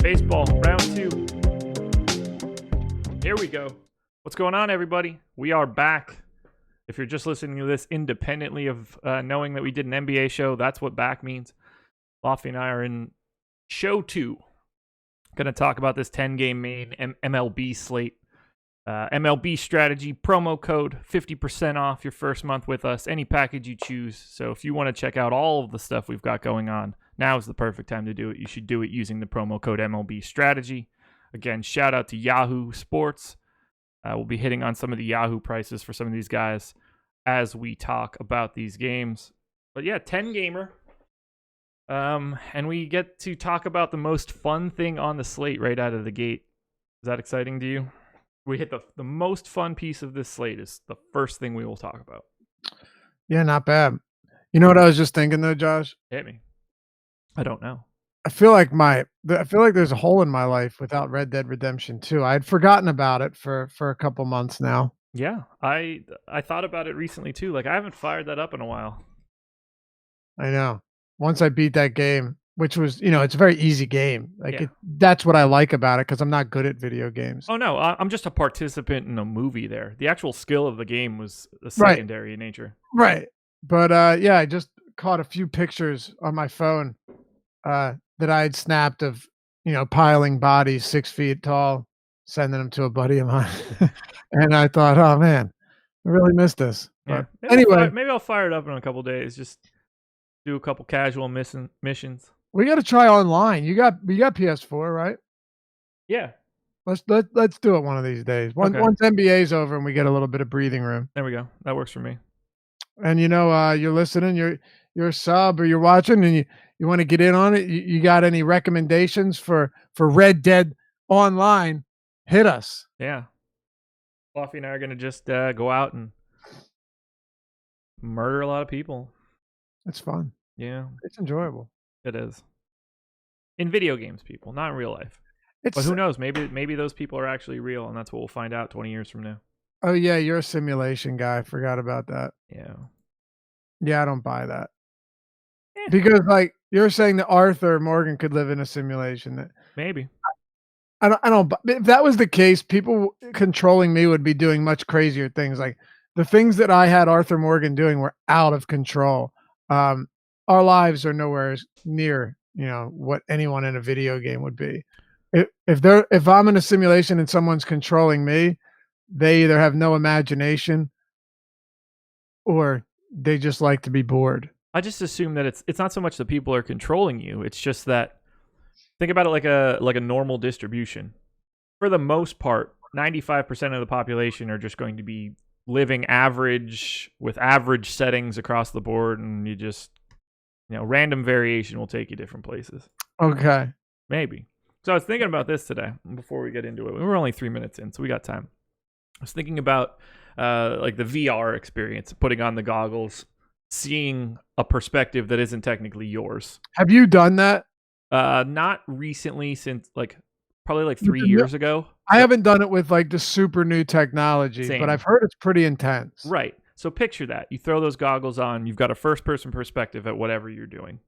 Baseball, round 2. Here we go. What's going on, everybody? We are back. If you're just listening to this independently of knowing that we did an NBA show, that's what back means. Lofty and I are in show 2. Going to talk about this 10-game main MLB slate. MLB Strategy, promo code, 50% off your first month with us, any package you choose. So if you want to check out all of the stuff we've got going on, now is the perfect time to do it. You should do it using the promo code MLB Strategy. Again, shout out to Yahoo Sports. We'll be hitting on some of the Yahoo prices for some of these guys as we talk about these games. But yeah, 10-gamer. And we get to talk about the most fun thing on the slate right out of the gate. Is that exciting to you? We hit the most fun piece of this slate is the first thing we will talk about. Yeah, not bad. You know what I was just thinking though, Josh? Hit me. I don't know. I feel like there's a hole in my life without Red Dead Redemption 2. I had forgotten about it for a couple months now. Yeah, I thought about it recently too. Like I haven't fired that up in a while. I know. Once I beat that game, which was, it's a very easy game. Like Yeah. that's what I like about it because I'm not good at video games. Oh no, I'm just a participant in a movie there. The actual skill of the game was a secondary in nature. Right. But yeah, I just caught a few pictures on my phone that I had snapped of, piling bodies 6 feet tall, sending them to a buddy of mine. And I thought, oh man, I really missed this. Yeah. But anyway, maybe I'll fire it up in a couple days. Just do a couple casual missions. we got to try online. You got PS4, right? Yeah. Let's do it one of these days. Once NBA's over and we get a little bit of breathing room. There we go. That works for me. And you're listening, you're a sub or you're watching and you want to get in on it. You got any recommendations for Red Dead Online? Hit us. Yeah. Fluffy and I are going to just go out and murder a lot of people. It's fun. Yeah. It's enjoyable. It is. In video games, people, not in real life. But who knows? Maybe those people are actually real, and that's what we'll find out 20 years from now. Oh, yeah, you're a simulation guy. I forgot about that. Yeah. Yeah, I don't buy that. Because, like, you're saying that Arthur Morgan could live in a simulation. That maybe. I don't. If that was the case, people controlling me would be doing much crazier things. Like, the things that I had Arthur Morgan doing were out of control. Our lives are nowhere near, what anyone in a video game would be. If I'm in a simulation and someone's controlling me, they either have no imagination or they just like to be bored. I just assume that it's not so much that people are controlling you. It's just that think about it like a normal distribution. For the most part, 95% of the population are just going to be living average with average settings across the board, and you just random variation will take you different places. Okay. Maybe. So I was thinking about this today before we get into it. We were only 3 minutes in, so we got time. I was thinking about like the VR experience, putting on the goggles, seeing a perspective that isn't technically yours. Have you done that? Not recently, since probably 3 years ago. I haven't done it with like the super new technology, Same. But I've heard it's pretty intense. Right. So picture that. You throw those goggles on, you've got a first-person perspective at whatever you're doing.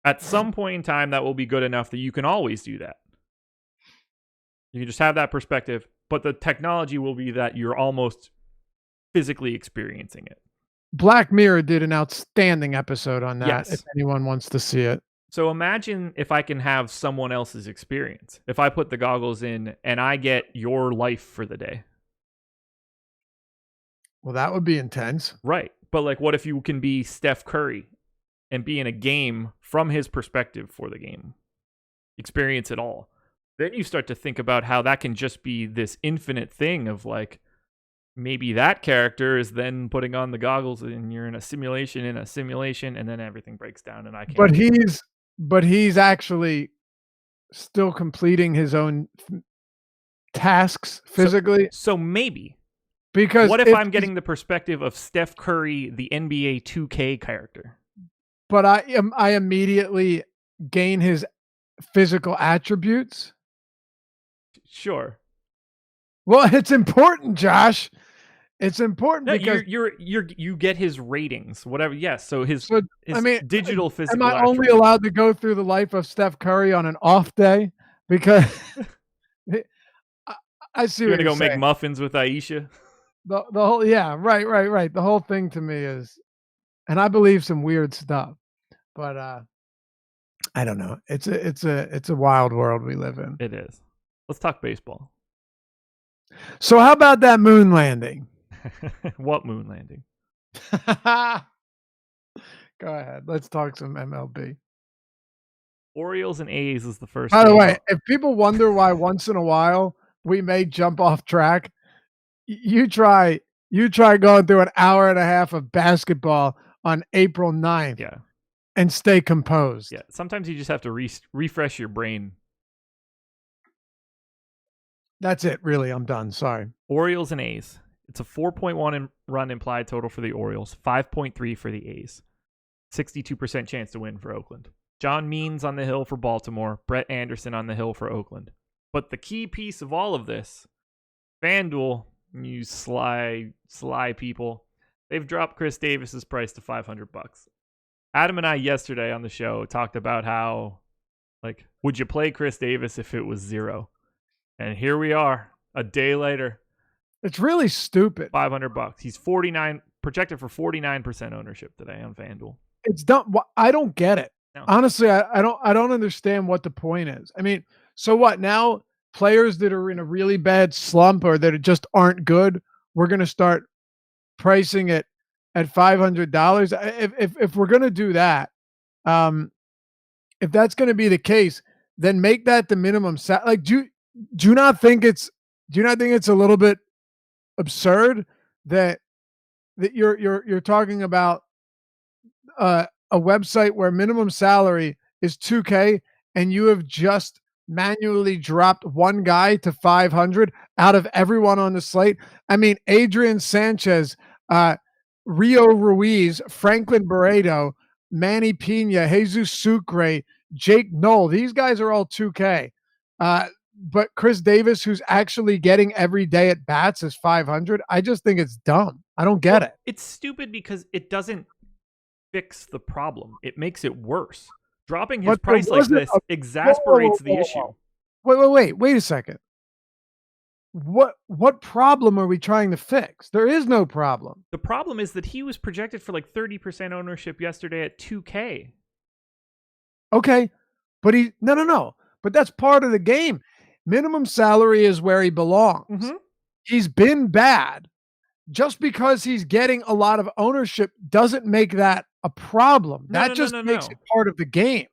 At some point in time, that will be good enough that you can always do that. You can just have that perspective, but the technology will be that you're almost physically experiencing it. Black Mirror did an outstanding episode on that, Yes. If anyone wants to see it. So imagine if I can have someone else's experience. If I put the goggles in and I get your life for the day. Well, that would be intense. Right. But what if you can be Steph Curry and be in a game from his perspective for the game? Experience it all. Then you start to think about how that can just be this infinite thing of maybe that character is then putting on the goggles and you're in a simulation and then everything breaks down and I can't. But he's actually still completing his own tasks physically. So maybe. Because what if I'm getting the perspective of Steph Curry, the NBA 2K character? But I immediately gain his physical attributes. Sure. Well, it's important, Josh. It's important No, because you get his ratings, whatever. Yes, so his digital am physical. I only attribute. allowed to go through the life of Steph Curry on an off day? Because I see You're what gonna you're go make saying. muffins with Aisha. The whole right. The whole thing to me is, and I believe some weird stuff, but I don't know. It's a wild world we live in. It is. Let's talk baseball. So how about that moon landing? What moon landing? Go ahead. Let's talk some MLB. Orioles and A's is the first. By the game. way, if people wonder why once in a while we may jump off track, you try going through an hour and a half of basketball on April 9th. Yeah. And stay composed. Yeah. Sometimes you just have to refresh your brain. That's it. Really, I'm done. Sorry. Orioles and A's. It's a 4.1 run implied total for the Orioles, 5.3 for the A's. 62% chance to win for Oakland. John Means on the hill for Baltimore. Brett Anderson on the hill for Oakland. But the key piece of all of this, FanDuel, you sly people, they've dropped Chris Davis's price to $500. Adam and I yesterday on the show talked about how, like, would you play Chris Davis if it was 0? And here we are, a day later. It's really stupid. $500. He's projected for 49% ownership today on FanDuel. It's dumb. I don't get it. No. Honestly, I don't understand what the point is. I mean, so what now? Players that are in a really bad slump or that just aren't good, we're going to start pricing it at $500. If we're going to do that, if that's going to be the case, then make that the minimum. Like, do you not think it's a little bit absurd that you're talking about a website where minimum salary is $2K and you have just manually dropped one guy to 500 out of everyone on the slate? I mean, Adrian Sanchez, Rio Ruiz, Franklin Barreto, Manny Pena, Jesus Sucre, Jake Knoll. These guys are all 2K. But Chris Davis, who's actually getting every day at bats, is 500. I just think it's dumb. I don't get it. It's stupid because it doesn't fix the problem. It makes it worse. Dropping his price like this exasperates the issue. Wait a second. What problem are we trying to fix? There is no problem. The problem is that he was projected for like 30% ownership yesterday at 2K. Okay, but no. But that's part of the game. Minimum salary is where he belongs. Mm-hmm. He's been bad. Just because he's getting a lot of ownership doesn't make that a problem. That just makes it part of the game.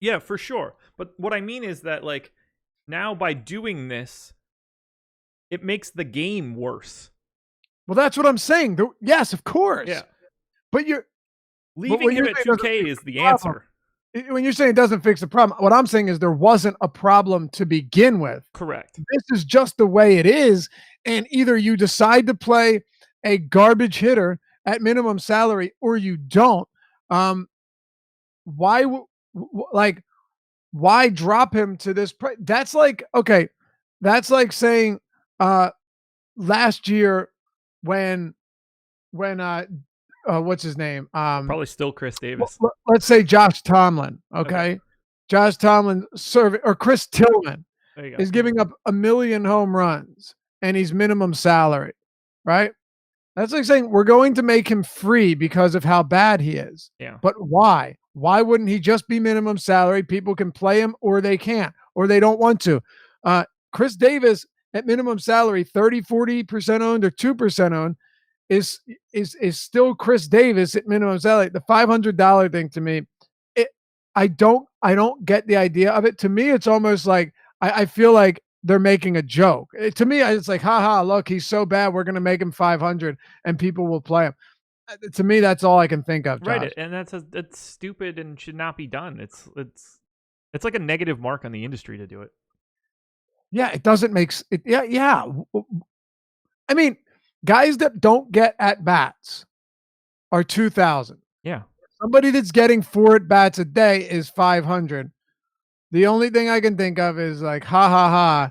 Yeah, for sure. But what I mean is that, like, now by doing this, it makes the game worse. Well, that's what I'm saying. Yes, of course. Yeah. But you're leaving him at 2K is the answer. When you're saying it doesn't fix the problem, what I'm saying is there wasn't a problem to begin with. Correct. This is just the way it is. And either you decide to play a garbage hitter at minimum salary or you don't. Why drop him to this price? That's like, okay, that's like saying last year when what's his name? Probably still Chris Davis. Let's say Josh Tomlin. Okay. Josh Tomlin or Chris Tillman is giving up 1 million home runs and he's minimum salary, right? That's like saying we're going to make him free because of how bad he is. Yeah. But why? Why wouldn't he just be minimum salary? People can play him or they can't, or they don't want to. Chris Davis at minimum salary, 30-40% owned or 2% owned, is still Chris Davis at minimum salary. The $500 thing to me, I don't get the idea of it. To me, it's almost like I feel like they're making a joke. To me, it's like, haha, look, he's so bad, we're going to make him 500 and people will play him. To me, that's all I can think of, Josh. Right, and that's stupid and should not be done. It's like a negative mark on the industry to do it. Yeah, it doesn't make it. Yeah. I mean, guys that don't get at bats are 2,000. Yeah. Somebody that's getting 4 at bats a day is 500. The only thing I can think of is like, ha,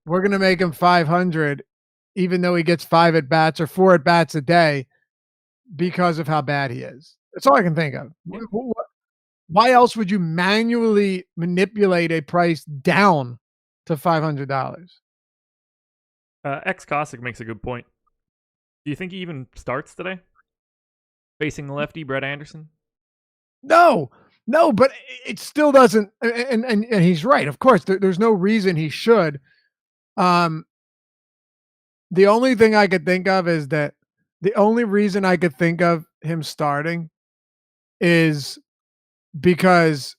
we're going to make him 500 even though he gets 5 at bats or 4 at bats a day because of how bad he is. That's all I can think of. Yeah. Why else would you manually manipulate a price down to $500? X Cossack makes a good point. Do you think he even starts today? Facing the lefty, Brett Anderson? No, but it still doesn't. And he's right. Of course, there's no reason he should. The only thing I could think of is that the only reason I could think of him starting is because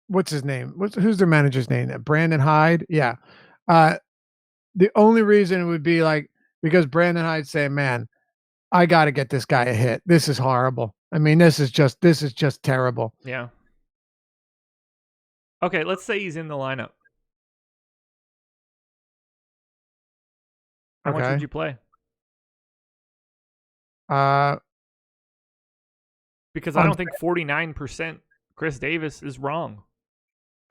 what's his name? Who's their manager's name? Brandon Hyde. Yeah. The only reason it would be like because Brandon Hyde's saying, "Man, I got to get this guy a hit. This is horrible. I mean, this is just terrible." Yeah. Okay, let's say he's in the lineup. How much would you play? Because I don't think 49% Chris Davis is wrong.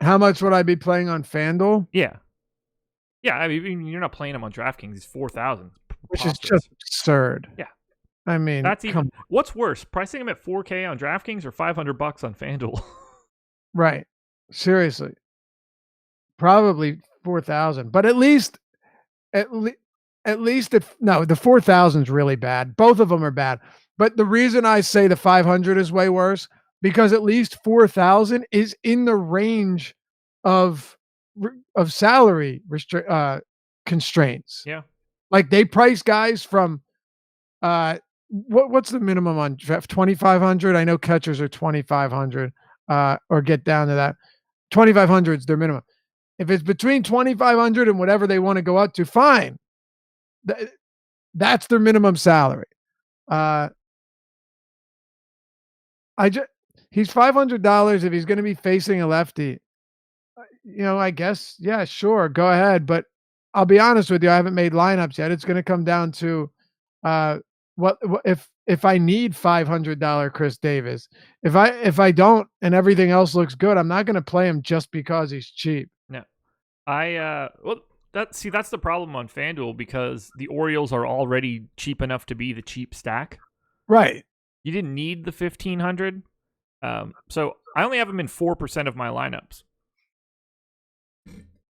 How much would I be playing on FanDuel? Yeah. Yeah, I mean, you're not playing him on DraftKings. He's 4,000. Which is just absurd. Yeah. I mean, that's even what's worse, pricing him at 4K on DraftKings or $500 on FanDuel? Right. Seriously. Probably 4,000. But at least if no, the 4,000 is really bad. Both of them are bad. But the reason I say the 500 is way worse because at least 4,000 is in the range of salary constraints. Yeah. Like they price guys from what's the minimum on draft? 2,500. I know catchers are 2,500 or get down to that. 2,500 is their minimum. If it's between 2,500 and whatever they want to go up to, fine. That's their minimum salary. He's $500 if he's going to be facing a lefty. I guess, yeah, sure, go ahead. But I'll be honest with you, I haven't made lineups yet. It's going to come down to what if I need $500 Chris Davis. If I don't and everything else looks good, I'm not going to play him just because he's cheap. No, that's the problem on FanDuel because the Orioles are already cheap enough to be the cheap stack. Right. You didn't need the 1,500. So I only have him in 4% of my lineups.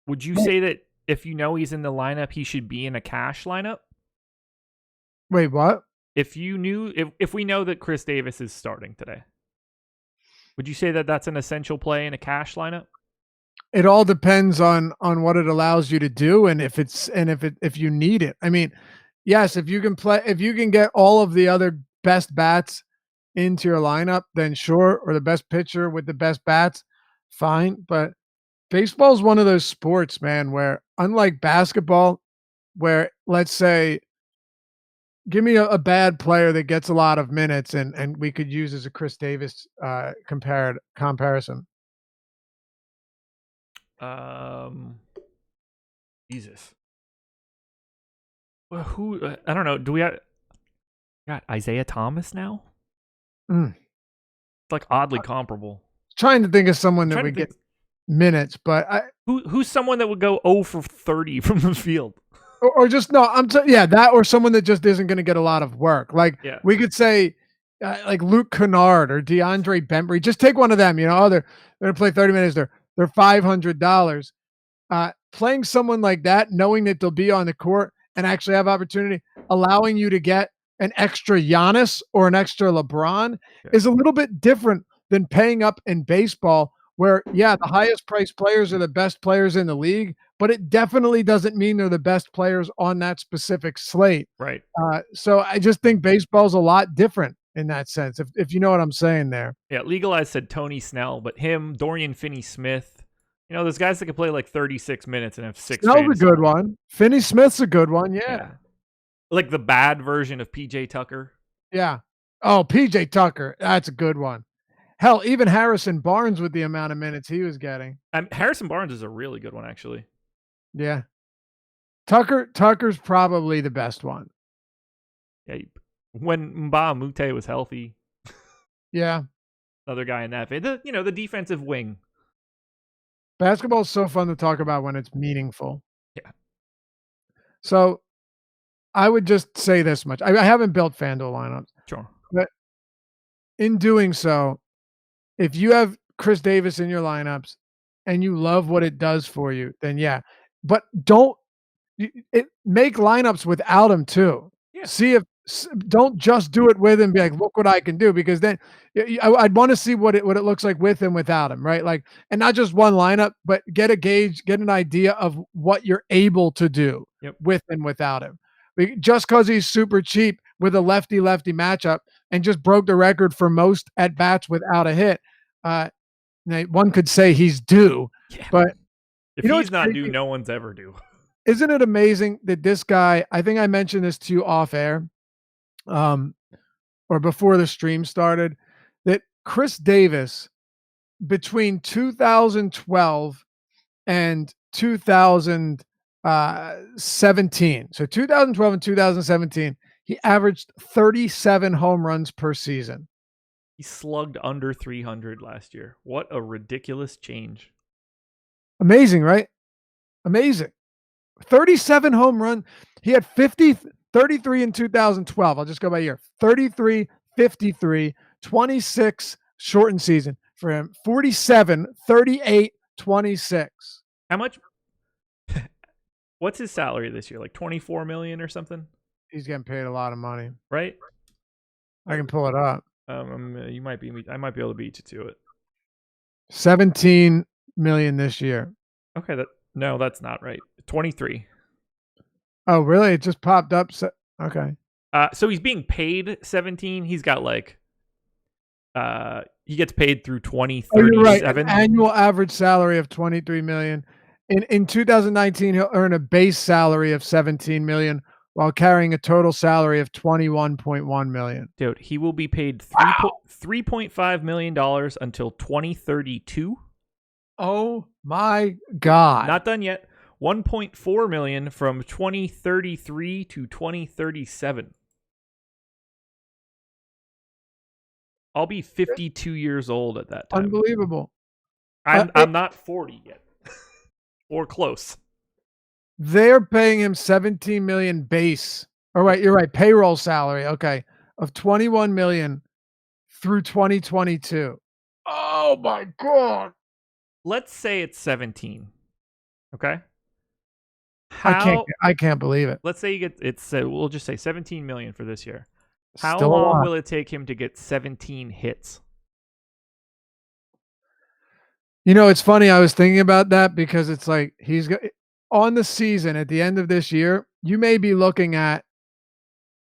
Would you say that if he's in the lineup, he should be in a cash lineup? Wait, what? If we know that Chris Davis is starting today, would you say that that's an essential play in a cash lineup? It all depends on what it allows you to do and if you need it. I mean, yes, if you can get all of the other best bats into your lineup, then sure, or the best pitcher with the best bats, fine. But baseball is one of those sports, man, where unlike basketball, where let's say give me a bad player that gets a lot of minutes and we could use as a Chris Davis comparison. Jesus. Well, who? I don't know. Do we got Isaiah Thomas now? It's like oddly comparable. Trying to think of someone that would get minutes, but who's someone that would go 0 for 30 from the field? Or just no, that or someone that just isn't going to get a lot of work. Like we could say like Luke Kennard or DeAndre Bembry. Just take one of them. They're going to play 30 minutes. They're $500. Playing someone like that, knowing that they'll be on the court and actually have opportunity, allowing you to get an extra Giannis or an extra LeBron is a little bit different than paying up in baseball where, the highest priced players are the best players in the league, but it definitely doesn't mean they're the best players on that specific slate. Right. So I just think baseball's a lot different in that sense, if you know what I'm saying there. Yeah, Legalized said Tony Snell, but him, Dorian Finney-Smith, those guys that can play like 36 minutes and have 6 Snell's a good one. Finney-Smith's a good one, yeah. Like the bad version of PJ Tucker. Yeah. Oh, PJ Tucker. That's a good one. Hell, even Harrison Barnes with the amount of minutes he was getting. Harrison Barnes is a really good one, actually. Yeah. Tucker's probably the best one. Yeah. When Mba Mute was healthy. Yeah. Another guy in that. The defensive wing. Basketball is so fun to talk about when it's meaningful. Yeah. So I would just say this much. I haven't built FanDuel lineups, Sure. but in doing so, if you have Chris Davis in your lineups and you love what it does for you, then yeah. But don't make lineups without him too. Yeah. See if don't just do it with him. Be like, look what I can do, because then I'd want to see what it looks like with him, without him, right? Like, and not just one lineup, but get a gauge, get an idea of what you're able to do with and without him. Just because he's super cheap with a lefty-lefty matchup and just broke the record for most at bats without a hit, one could say he's due. Yeah. But if he's not due, no one's ever due. Isn't it amazing that this guy, I think I mentioned this to you off air, or before the stream started, that Chris Davis between 2012 and 2017, so 2012 and 2017, he averaged 37 home runs per season. He slugged under 300 last year. What a ridiculous change. Amazing, right? Amazing. 37 home run. He had 33 in 2012. I'll just go by year. 33, 53, 26 shortened season for him. 47, 38, 26. How much? What's his salary this year? Like 24 million or something? He's getting paid a lot of money. Right? I can pull it up. I might be able to beat you to it. 17 million this year. Okay, no, that's not right. 23. Oh, really? It just popped up. Okay. So he's being paid 17. He's got like he gets paid through 2037. You're right. An annual average salary of 23 million. In 2019, he'll earn a base salary of 17 million while carrying a total salary of 21.1 million. Dude, he will be paid $3.5 million until 2032. Oh my God. Not done yet. 1.4 million from 2033 to 2037. I'll be 52 years old at that time. Unbelievable. I'm not 40 yet. Or close. They're paying him 17 million base. All right, you're right. Payroll salary, okay, of 21 million through 2022. Oh my God. Let's say it's 17. Okay? I can't believe it. Let's say you get we'll just say 17 million for this year. How long will it take him to get 17 hits? You know, it's funny. I was thinking about that because it's like he's on the season at the end of this year. You may be looking at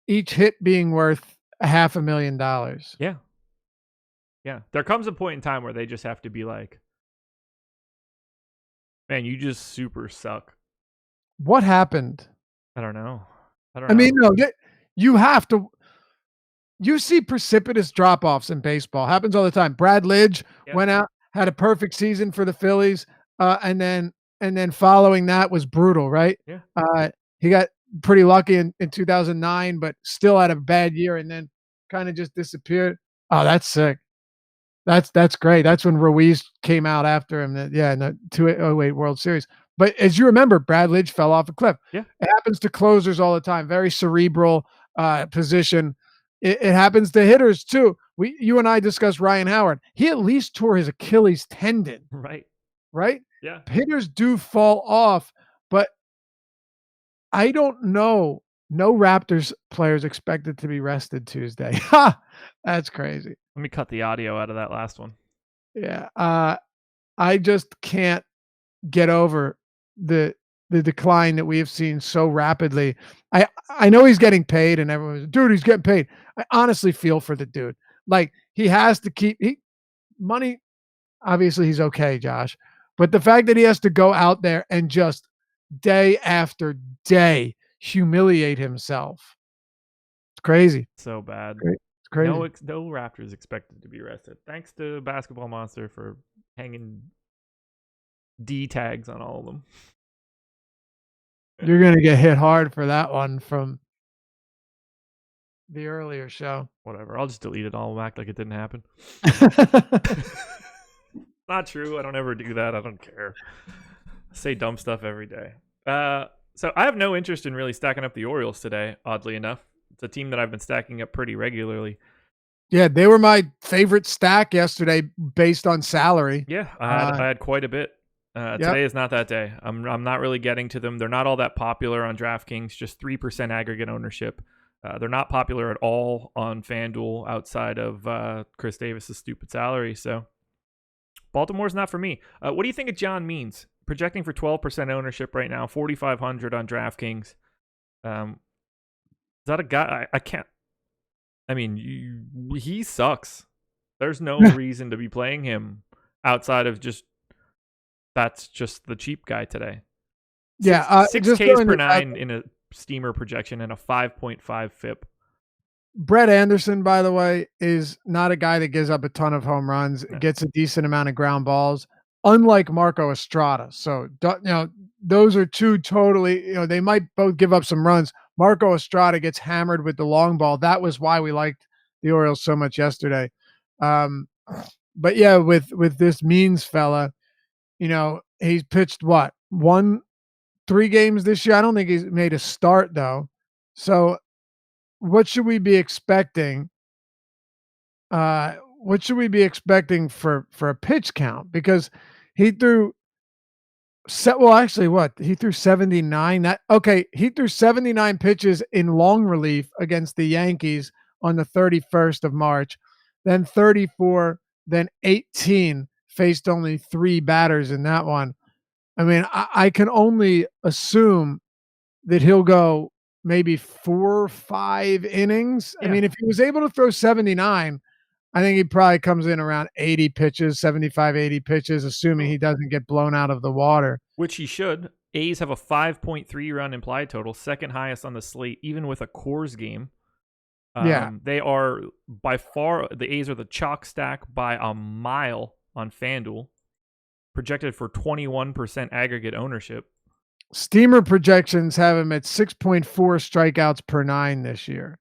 each hit being worth $500,000. Yeah. Yeah. There comes a point in time where they just have to be like, man, you just super suck. What happened? I don't know. I mean, no, you have to. You see precipitous drop-offs in baseball. Happens all the time. Brad Lidge went out, had a perfect season for the Phillies, and then following that was brutal, right? Yeah. He got pretty lucky in 2009, but still had a bad year, and then kind of just disappeared. Oh, that's sick. That's great. That's when Ruiz came out after him. In the 2008 World Series. But as you remember, Brad Lidge fell off a cliff. Yeah. It happens to closers all the time. Very cerebral position. It happens to hitters too. You and I discussed Ryan Howard. He at least tore his Achilles tendon. Right? Yeah. Hitters do fall off, but I don't know. No Raptors players expected to be rested Tuesday. Ha! That's crazy. Let me cut the audio out of that last one. Yeah. I just can't get over the decline that we have seen so rapidly. I know he's getting paid and everyone's, dude, he's getting paid. I honestly feel for the dude. Like, he has to keep money. Obviously he's okay, Josh, but the fact that he has to go out there and just day after day humiliate himself. It's crazy. So bad. It's crazy. No Raptors expected to be rested. Thanks to Basketball Monster for hanging D tags on all of them. You're going to get hit hard for that one from the earlier show. Whatever. I'll just delete it all and act like it didn't happen. Not true. I don't ever do that. I don't care. I say dumb stuff every day. So I have no interest in really stacking up the Orioles today, oddly enough. It's a team that I've been stacking up pretty regularly. Yeah, they were my favorite stack yesterday based on salary. Yeah, I had quite a bit. Yep. Today is not that day. I'm not really getting to them. They're not all that popular on DraftKings, just 3% aggregate ownership. They're not popular at all on FanDuel outside of Chris Davis's stupid salary. So Baltimore's not for me. What do you think of John Means? Projecting for 12% ownership right now, 4,500 on DraftKings. Is that a guy? I can't. I mean, he sucks. There's no reason to be playing him outside of that's just the cheap guy today. Yeah, Six just Ks going per to that, nine in a steamer projection and a 5.5 FIP. Brett Anderson, by the way, is not a guy that gives up a ton of home runs, No. gets a decent amount of ground balls, unlike Marco Estrada. So, those are two totally, they might both give up some runs. Marco Estrada gets hammered with the long ball. That was why we liked the Orioles so much yesterday. But yeah, with this Means fella, he's pitched what? 3 games this year. I don't think he's made a start though. So what should we be expecting? What should we be expecting for a pitch count? Because he threw he threw 79. He threw 79 pitches in long relief against the Yankees on the 31st of March, then 34, then 18, faced only 3 batters in that one. I mean, I can only assume that he'll go maybe 4 or 5 innings. Yeah. I mean, if he was able to throw 79, I think he probably comes in around 80 pitches, 75, 80 pitches, assuming he doesn't get blown out of the water. Which he should. A's have a 5.3 run implied total, second highest on the slate, even with a Coors game. They are by far, the A's are the chalk stack by a mile on FanDuel, projected for 21% aggregate ownership. Steamer projections have him at 6.4 strikeouts per 9 this year.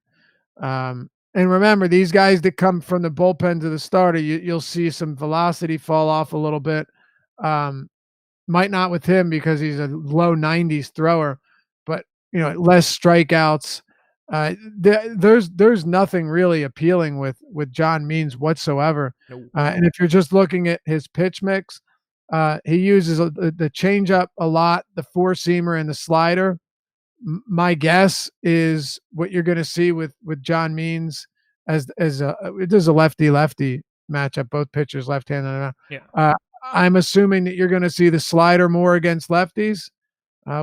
And remember, these guys that come from the bullpen to the starter, you'll see some velocity fall off a little bit. Might not with him because he's a low 90s thrower, but less strikeouts. There's nothing really appealing with John Means whatsoever. Nope. And if you're just looking at his pitch mix, he uses the changeup a lot, the 4-seamer and the slider. My guess is what you're going to see with John Means it is a lefty matchup, both pitchers left-handed. Yeah. I'm assuming that you're going to see the slider more against lefties,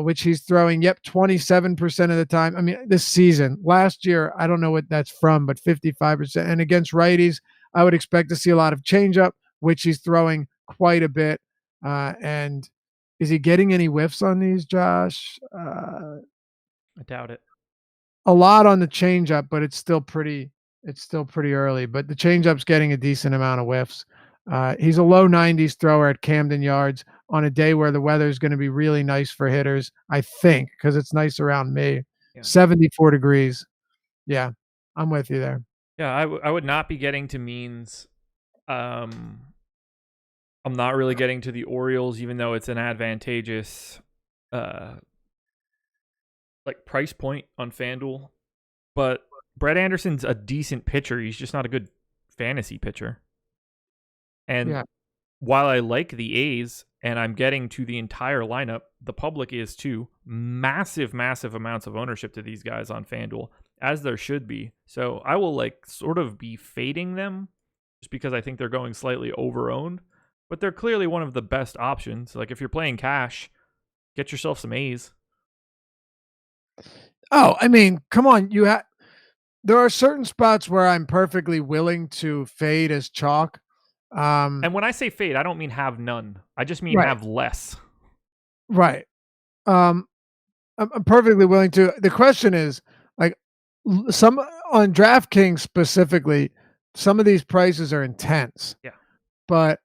which he's throwing 27% of the time. I mean, this season, last year, I don't know what that's from, but 55%. And against righties, I would expect to see a lot of changeup, which he's throwing quite a bit. And is he getting any whiffs on these, Josh? I doubt it. A lot on the changeup, but it's still pretty early. But the changeup's getting a decent amount of whiffs. He's a low 90s thrower at Camden Yards on a day where the weather is going to be really nice for hitters, I think, because it's nice around me. Yeah. 74 degrees. Yeah, I'm with you there. Yeah, I would not be getting to Means. I'm not really getting to the Orioles, even though it's an advantageous price point on FanDuel. But Brett Anderson's a decent pitcher. He's just not a good fantasy pitcher. And while I like the A's and I'm getting to the entire lineup, the public is too. Massive amounts of ownership to these guys on FanDuel, as there should be. So I will sort of be fading them just because I think they're going slightly over-owned. But they're clearly one of the best options. Like if you're playing cash, get yourself some A's. Oh, I mean, come on. There are certain spots where I'm perfectly willing to fade as chalk. And when I say fade, I don't mean have none. I just mean have less. Right. I'm perfectly willing to. The question is, some on DraftKings specifically, some of these prices are intense. Yeah. But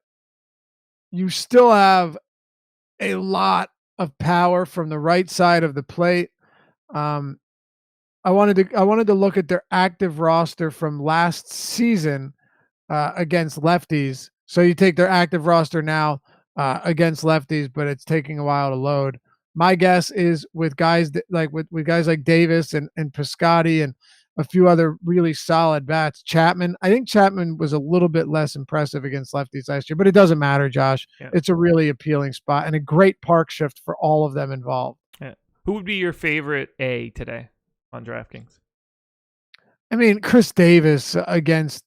you still have a lot of power from the right side of the plate. I wanted to look at their active roster from last season against lefties. So you take their active roster now against lefties, but it's taking a while to load. My guess is with guys with guys like Davis and Piscotty and a few other really solid bats. Chapman, I think Chapman was a little bit less impressive against lefties last year, but it doesn't matter, Josh. Yeah. It's a really appealing spot and a great park shift for all of them involved. Yeah. Who would be your favorite A today on DraftKings? I mean, Chris Davis against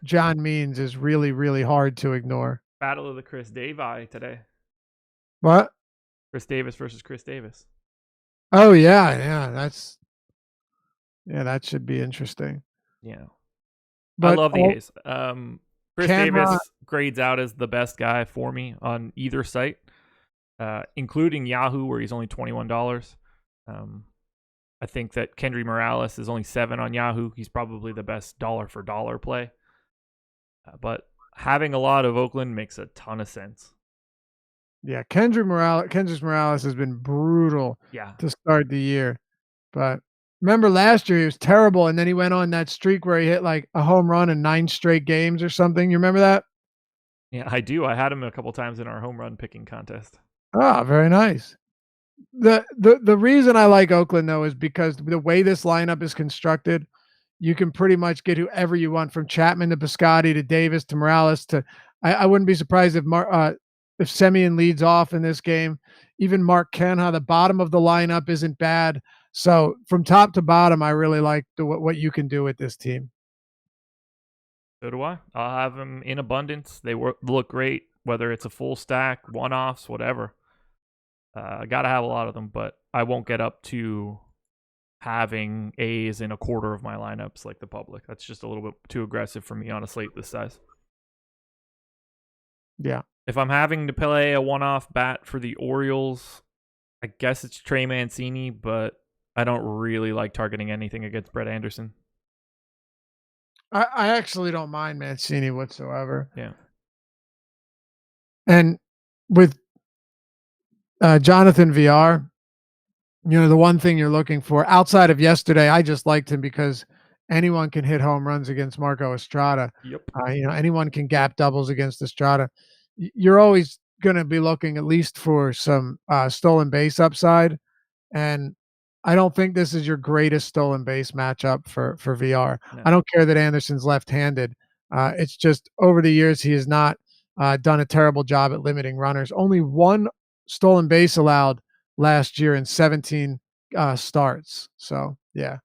John Means is really, really hard to ignore. Battle of the Chris Davi today. What? Chris Davis versus Chris Davis. Oh yeah, that should be interesting. Yeah. But I love the A's. Chris Camera- Davis grades out as the best guy for me on either site, including Yahoo, where he's only $21. I think that Kendry Morales is only $7 on Yahoo. He's probably the best dollar for dollar play. But having a lot of Oakland makes a ton of sense. Yeah, Kendry Morales has been brutal to start the year. But remember last year he was terrible, and then he went on that streak where he hit like a home run in 9 straight games or something. You remember that? Yeah, I do. I had him a couple times in our home run picking contest. Ah, very nice. The reason I like Oakland though is because the way this lineup is constructed, you can pretty much get whoever you want, from Chapman to Piscotty to Davis to Morales to I wouldn't be surprised if Semien leads off in this game. Even Mark Canha, the bottom of the lineup isn't bad. So from top to bottom, I really like what you can do with this team. So do I. I'll have them in abundance. They look great, whether it's a full stack, one-offs, whatever. I got to have a lot of them, but I won't get up to having A's in a quarter of my lineups like the public. That's just a little bit too aggressive for me on a slate this size. Yeah. If I'm having to play a one-off bat for the Orioles, I guess it's Trey Mancini, but I don't really like targeting anything against Brett Anderson. I actually don't mind Mancini whatsoever. Yeah. And with Jonathan VR, the one thing you're looking for outside of yesterday, I just liked him because anyone can hit home runs against Marco Estrada. Yep. Anyone can gap doubles against Estrada. You're always going to be looking at least for some stolen base upside. And I don't think this is your greatest stolen base matchup for VR. No. I don't care that Anderson's left-handed. It's just over the years, he has not done a terrible job at limiting runners. Only 1 stolen base allowed last year in 17 starts. So, yeah.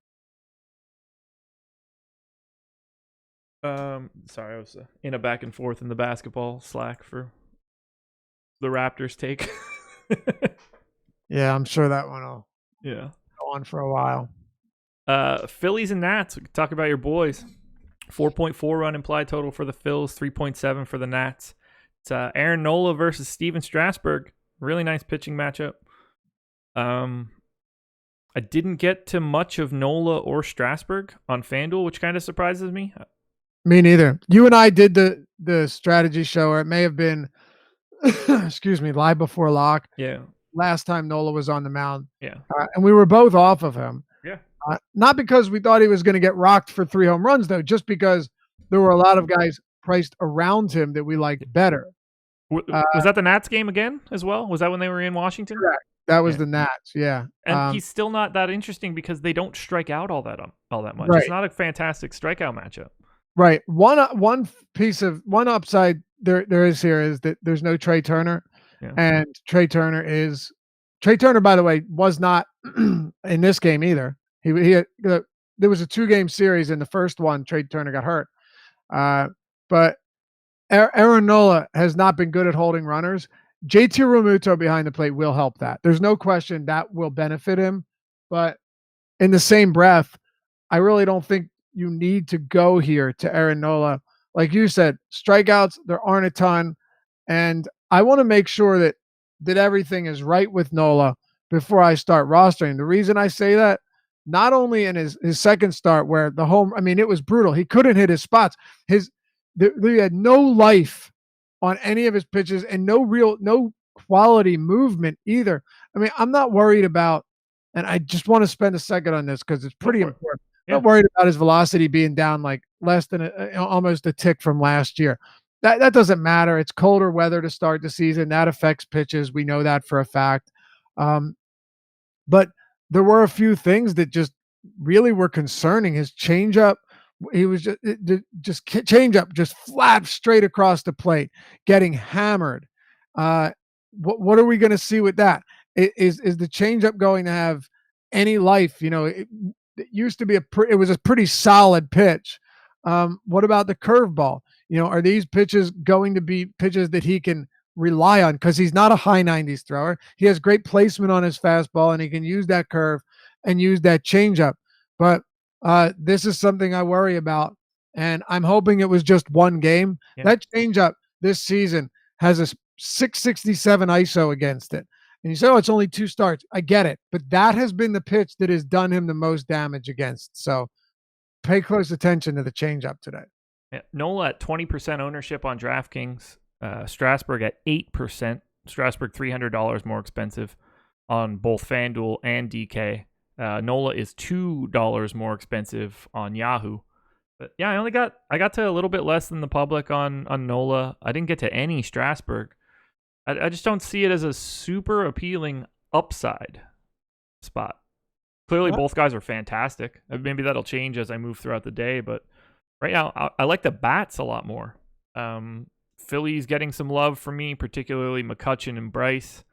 Sorry, I was in a back and forth in the basketball Slack for the Raptors take. Yeah, I'm sure that one will go on for a while. Phillies and Nats. We can talk about your boys. 4.4 run implied total for the Phils, 3.7 for the Nats. It's Aaron Nola versus Steven Strasburg. Really nice pitching matchup. I didn't get to much of Nola or Strasburg on FanDuel, which kind of surprises me. Me neither. You and I did the strategy show, or it may have been, excuse me, live before lock. Yeah. Last time Nola was on the mound. Yeah. And we were both off of him. Yeah. Not because we thought he was going to get rocked for 3 home runs, though, just because there were a lot of guys priced around him that we liked better. Was that the Nats game again as well? Was that when they were in Washington? Correct. That was the Nats, yeah. And he's still not that interesting because they don't strike out all that much. Right. It's not a fantastic strikeout matchup. Right. One upside there is here is that there's no Trey Turner. Yeah. And Trey Turner, by the way, was not in this game either. There was a 2-game series. In the first one, Trey Turner got hurt. But Aaron Nola has not been good at holding runners. JT Realmuto behind the plate will help that. There's no question that will benefit him. But in the same breath, I really don't think you need to go here to Aaron Nola. Like you said, strikeouts, there aren't a ton. And I want to make sure that everything is right with Nola before I start rostering. The reason I say that, not only in his second start where it was brutal. He couldn't hit his spots. He had no life on any of his pitches and no quality movement either. I mean, I'm not worried about, and I just want to spend a second on this because it's pretty important. Yeah. Not worried about his velocity being down like less than almost a tick from last year. That doesn't matter. It's colder weather to start the season. That affects pitches. We know that for a fact. but there were a few things that just really were concerning. His changeup, he was just changeup, just flat straight across the plate, getting hammered. What are we going to see with that? Is the changeup going to have any life? It used to be it was a pretty solid pitch. What about the curveball? Are these pitches going to be pitches that he can rely on? Because he's not a high 90s thrower. He has great placement on his fastball, and he can use that curve and use that changeup. But this is something I worry about, and I'm hoping it was just one game. Yeah. That changeup this season has a 667 ISO against it. And you say, oh, it's only 2 starts. I get it. But that has been the pitch that has done him the most damage against. So pay close attention to the changeup today. Yeah. Nola at 20% ownership on DraftKings. Strasburg at 8%. Strasburg $300 more expensive on both FanDuel and DK. Nola is $2 more expensive on Yahoo. But yeah, I got to a little bit less than the public on Nola. I didn't get to any Strasburg. I just don't see it as a super appealing upside spot. Clearly, both guys are fantastic. Maybe that'll change as I move throughout the day, but right now, I like the bats a lot more. Phillies getting some love from me, particularly McCutchen and Bryce.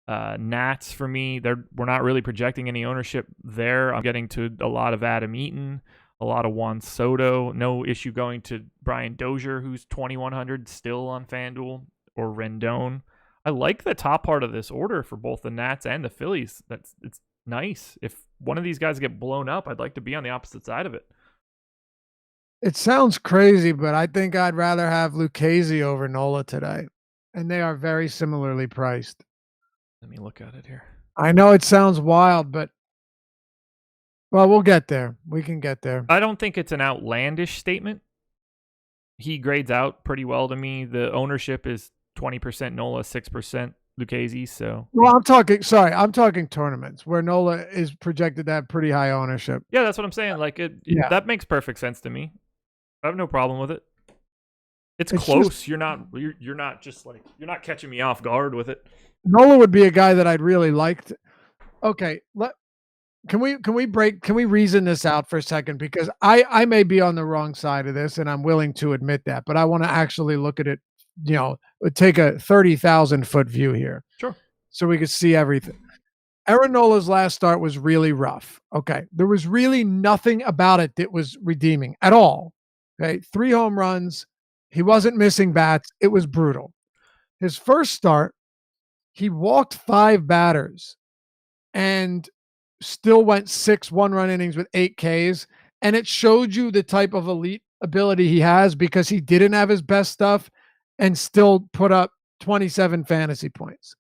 Nats for me, we're not really projecting any ownership there. I'm getting to a lot of Adam Eaton, a lot of Juan Soto. No issue going to Brian Dozier, who's 2,100 still on FanDuel, or Rendon. I like the top part of this order for both the Nats and the Phillies. It's nice. If one of these guys get blown up, I'd like to be on the opposite side of it. It sounds crazy, but I think I'd rather have Lucchesi over Nola today. And they are very similarly priced. Let me look at it here. I know it sounds wild, but well, we'll get there. We can get there. I don't think it's an outlandish statement. He grades out pretty well to me. The ownership is 20% Nola, 6% Lucchesi. So well, I'm talking tournaments where Nola is projected to have pretty high ownership. Yeah, that's what I'm saying. Like that makes perfect sense to me. I have no problem with it. It's close. Just, you're not catching me off guard with it. Nola would be a guy that I'd really like. Okay, can we reason this out for a second? Because I may be on the wrong side of this, and I'm willing to admit that, but I want to actually look at it, take a 30,000 foot view here. Sure. So we could see everything. Aaron Nola's last start was really rough. Okay. There was really nothing about it that was redeeming at all. Okay. 3 home runs. He wasn't missing bats. It was brutal. His first start, he walked 5 batters and still went 6 one-run innings with 8 Ks. And it showed you the type of elite ability he has, because he didn't have his best stuff and still put up 27 fantasy points.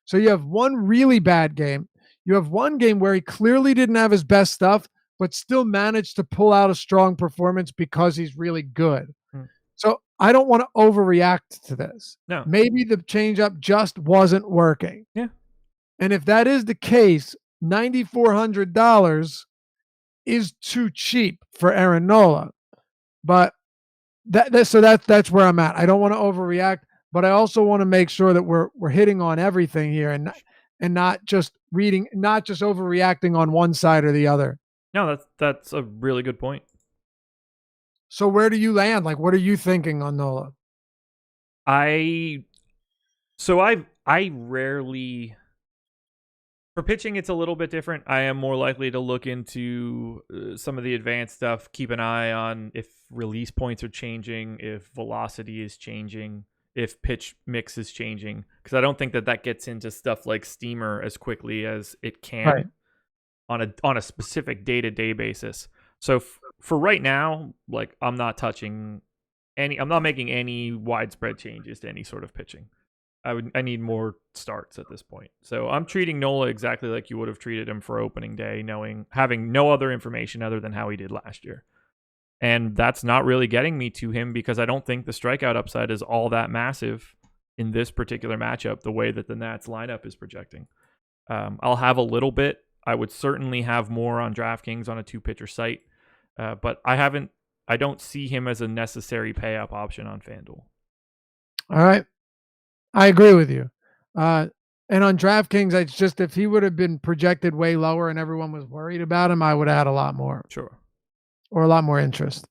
So you have one really bad game. You have one game where he clearly didn't have his best stuff, but still managed to pull out a strong performance because he's really good. So I don't want to overreact to this. No. Maybe the changeup just wasn't working. Yeah. And if that is the case, $9,400 is too cheap for Aaron Nola. But that's where I'm at. I don't want to overreact, but I also want to make sure that we're hitting on everything here and not just overreacting on one side or the other. No, that's a really good point. So where do you land? Like, what are you thinking on Nola? I rarely, for pitching, it's a little bit different. I am more likely to look into some of the advanced stuff, keep an eye on if release points are changing, if velocity is changing, if pitch mix is changing, because I don't think that gets into stuff like steamer as quickly as it can on a specific day-to-day basis. So for right now, like, I'm not making any widespread changes to any sort of pitching. I need more starts at this point. So I'm treating Nola exactly like you would have treated him for opening day, having no other information other than how he did last year. And that's not really getting me to him, because I don't think the strikeout upside is all that massive in this particular matchup, the way that the Nats lineup is projecting. I'll have a little bit. I would certainly have more on DraftKings on a 2-pitcher site. But I don't see him as a necessary pay-up option on FanDuel. All right. I agree with you. And on DraftKings, it's just if he would have been projected way lower and everyone was worried about him, I would have had a lot more Sure. or a lot more interest.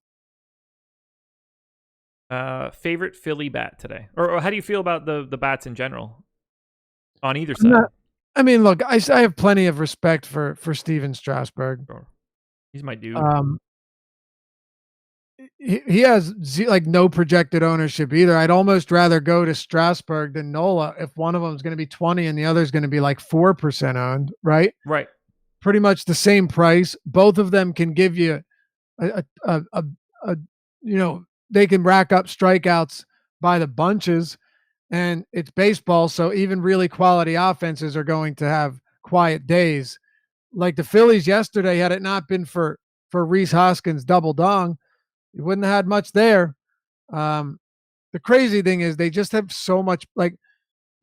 Favorite Philly bat today, or how do you feel about the bats in general on either side? I mean, look, I have plenty of respect for Steven Strasburg. Sure. He's my dude. He has like no projected ownership either. I'd almost rather go to Strasburg than Nola if one of them is going to be 20 and the other is going to be like 4% owned, right? Right. Pretty much the same price. Both of them can give you a they can rack up strikeouts by the bunches, and it's baseball. So even really quality offenses are going to have quiet days. Like the Phillies yesterday, had it not been for Rhys Hoskins' double dong, you wouldn't have had much there. The crazy thing is they just have so much, like,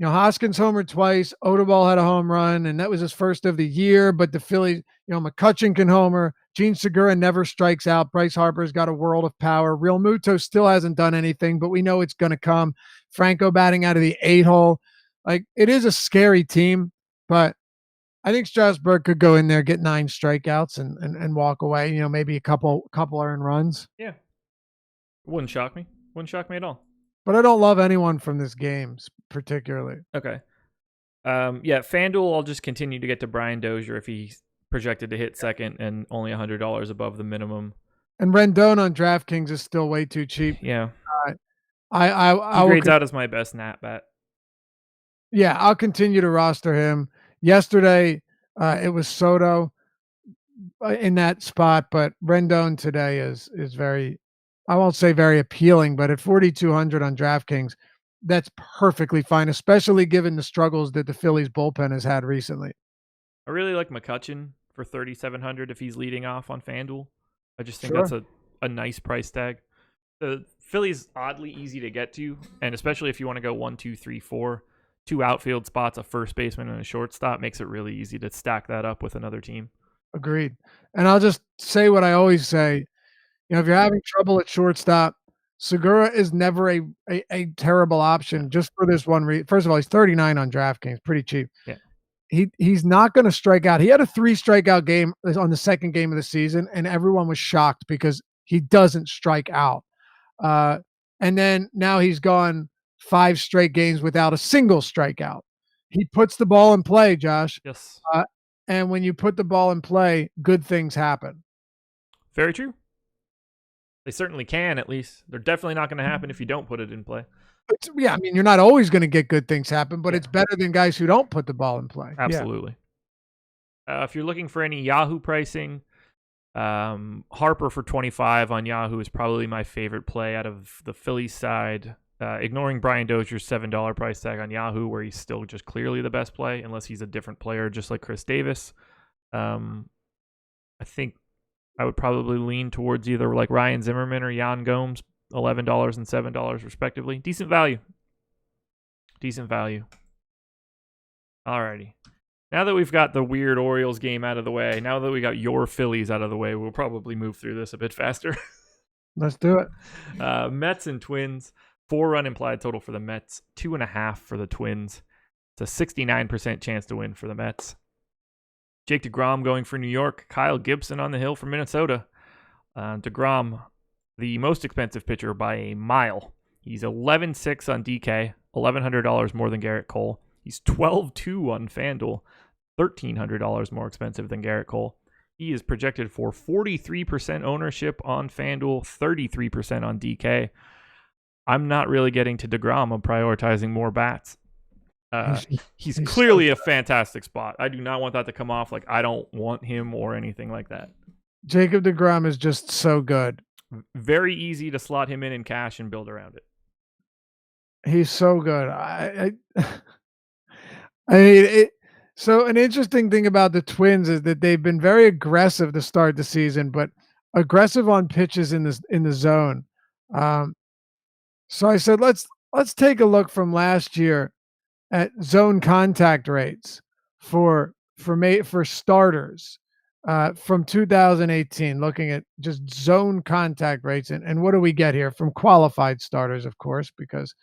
Hoskins homered twice. Odubel had a home run, and that was his first of the year. But the Phillies, McCutchen can homer. Gene Segura never strikes out. Bryce Harper's got a world of power. Real Muto still hasn't done anything, but we know it's going to come. Franco batting out of the 8-hole. Like, it is a scary team, but I think Strasburg could go in there, get 9 strikeouts, and walk away. Maybe a couple earned runs. Yeah, wouldn't shock me. Wouldn't shock me at all. But I don't love anyone from this game particularly. Okay. Yeah, FanDuel, I'll just continue to get to Brian Dozier if he's projected to hit second and only $100 above the minimum. And Rendon on DraftKings is still way too cheap. Yeah. He grades out as my best nat bet. Yeah, I'll continue to roster him. Yesterday, it was Soto in that spot, but Rendon today is very, I won't say very appealing, but at 4,200 on DraftKings, that's perfectly fine, especially given the struggles that the Phillies bullpen has had recently. I really like McCutchen for 3,700 if he's leading off on FanDuel. I just think Sure. that's a nice price tag. The Phillies oddly easy to get to, and especially if you want to go 1, 2, 3, 4, 2 outfield spots, a first baseman and a shortstop, makes it really easy to stack that up with another team. Agreed. And I'll just say what I always say. If you're having trouble at shortstop, Segura is never a terrible option just for this one reason. First of all, he's 39 on DraftKings, pretty cheap. Yeah. He's not going to strike out. He had a 3 strikeout game on the second game of the season, and everyone was shocked because he doesn't strike out. And then now he's gone 5 straight games without a single strikeout. He puts the ball in play, Josh. Yes. And when you put the ball in play, good things happen. Very true. They certainly can, at least. They're definitely not going to happen if you don't put it in play. Yeah, I mean, you're not always going to get good things happen, but it's better than guys who don't put the ball in play. Absolutely. Yeah. If you're looking for any Yahoo pricing, Harper for 25 on Yahoo is probably my favorite play out of the Phillies side. Ignoring Brian Dozier's $7 price tag on Yahoo, where he's still just clearly the best play, unless he's a different player, just like Chris Davis. I think I would probably lean towards either like Ryan Zimmerman or Yan Gomes, $11 and $7 respectively. Decent value. Alrighty. Now that we've got the weird Orioles game out of the way, now that we got your Phillies out of the way, we'll probably move through this a bit faster. Let's do it. Mets and Twins. 4-run implied total for the Mets, 2.5 for the Twins. It's a 69% chance to win for the Mets. Jake DeGrom going for New York. Kyle Gibson on the hill for Minnesota. DeGrom, the most expensive pitcher by a mile. He's 11.6 on DK, $1,100 more than Garrett Cole. He's 12.2 on FanDuel, $1,300 more expensive than Garrett Cole. He is projected for 43% ownership on FanDuel, 33% on DK. I'm not really getting to DeGrom. I'm prioritizing more bats. He's clearly a fantastic spot. I do not want that to come off like I don't want him or anything like that. Jacob DeGrom is just so good. Very easy to slot him in cash and build around it. He's so good. So an interesting thing about the Twins is that they've been very aggressive to start the season, but aggressive on pitches in the zone. So I said, let's take a look from last year at zone contact rates for starters from 2018, looking at just zone contact rates. And what do we get here from qualified starters, of course, because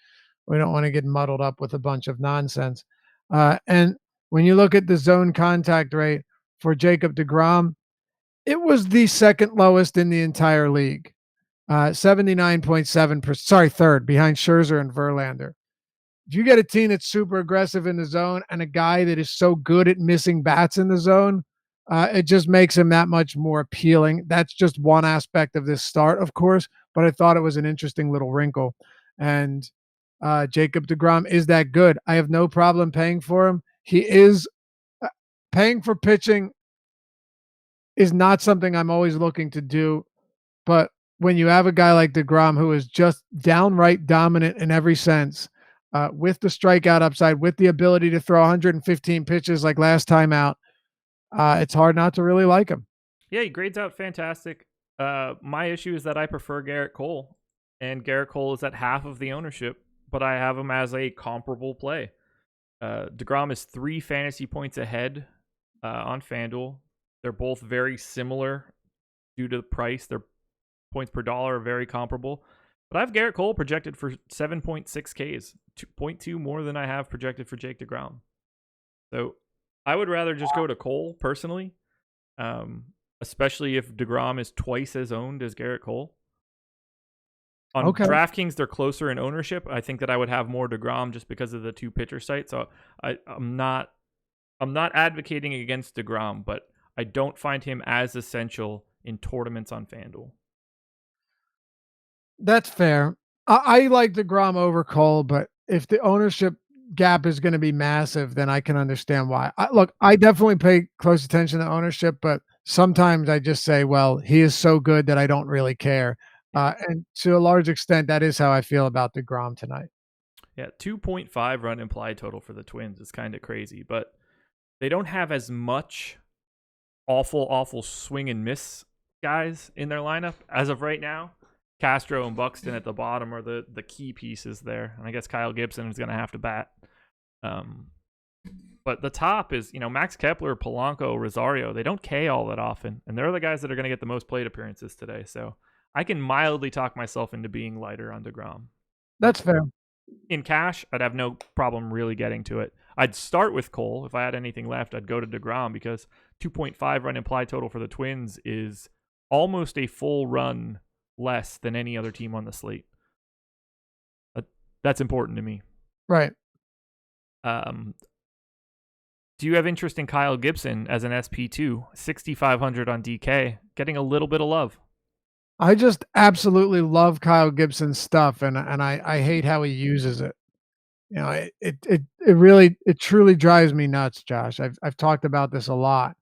we don't want to get muddled up with a bunch of nonsense. And when you look at the zone contact rate for Jacob deGrom, it was the second lowest in the entire league. 79.7%. Sorry, third behind Scherzer and Verlander. If you get a team that's super aggressive in the zone and a guy that is so good at missing bats in the zone, it just makes him that much more appealing. That's just one aspect of this start, of course, but I thought it was an interesting little wrinkle. And Jacob deGrom is that good. I have no problem paying for him. He is paying for pitching is not something I'm always looking to do, but when you have a guy like deGrom who is just downright dominant in every sense, with the strikeout upside, with the ability to throw 115 pitches like last time out, it's hard not to really like him. Yeah, he grades out fantastic. My issue is that I prefer Garrett Cole, and Garrett Cole is at half of the ownership, but I have him as a comparable play. deGrom is 3 fantasy points ahead on FanDuel. They're both very similar due to the price. Their points per dollar are very comparable. But I have Garrett Cole projected for 7.6 Ks, 2.2 more than I have projected for Jake deGrom. So I would rather just go to Cole personally, especially if deGrom is twice as owned as Garrett Cole. On DraftKings, they're closer in ownership. I think that I would have more deGrom just because of the 2 pitcher site. So I'm not advocating against deGrom, but I don't find him as essential in tournaments on FanDuel. That's fair. I like deGrom over Cole, but if the ownership gap is going to be massive, then I can understand why. I definitely pay close attention to ownership, but sometimes I just say, well, he is so good that I don't really care. And to a large extent, that is how I feel about deGrom tonight. Yeah, 2.5 run implied total for the Twins is kind of crazy, but they don't have as much awful swing and miss guys in their lineup as of right now. Castro and Buxton at the bottom are the key pieces there, and I guess Kyle Gibson is going to have to bat. But the top is, Max Kepler, Polanco, Rosario. They don't K all that often, and they're the guys that are going to get the most plate appearances today. So I can mildly talk myself into being lighter on deGrom. That's fair. In cash, I'd have no problem really getting to it. I'd start with Cole. If I had anything left, I'd go to deGrom because 2.5 run implied total for the Twins is almost a full run less than any other team on the slate. That's important to me. Right. Do you have interest in Kyle Gibson as an SP2? 6,500 on DK, getting a little bit of love. I just absolutely love Kyle Gibson's stuff, and I hate how he uses it. It truly drives me nuts, Josh. I've talked about this a lot,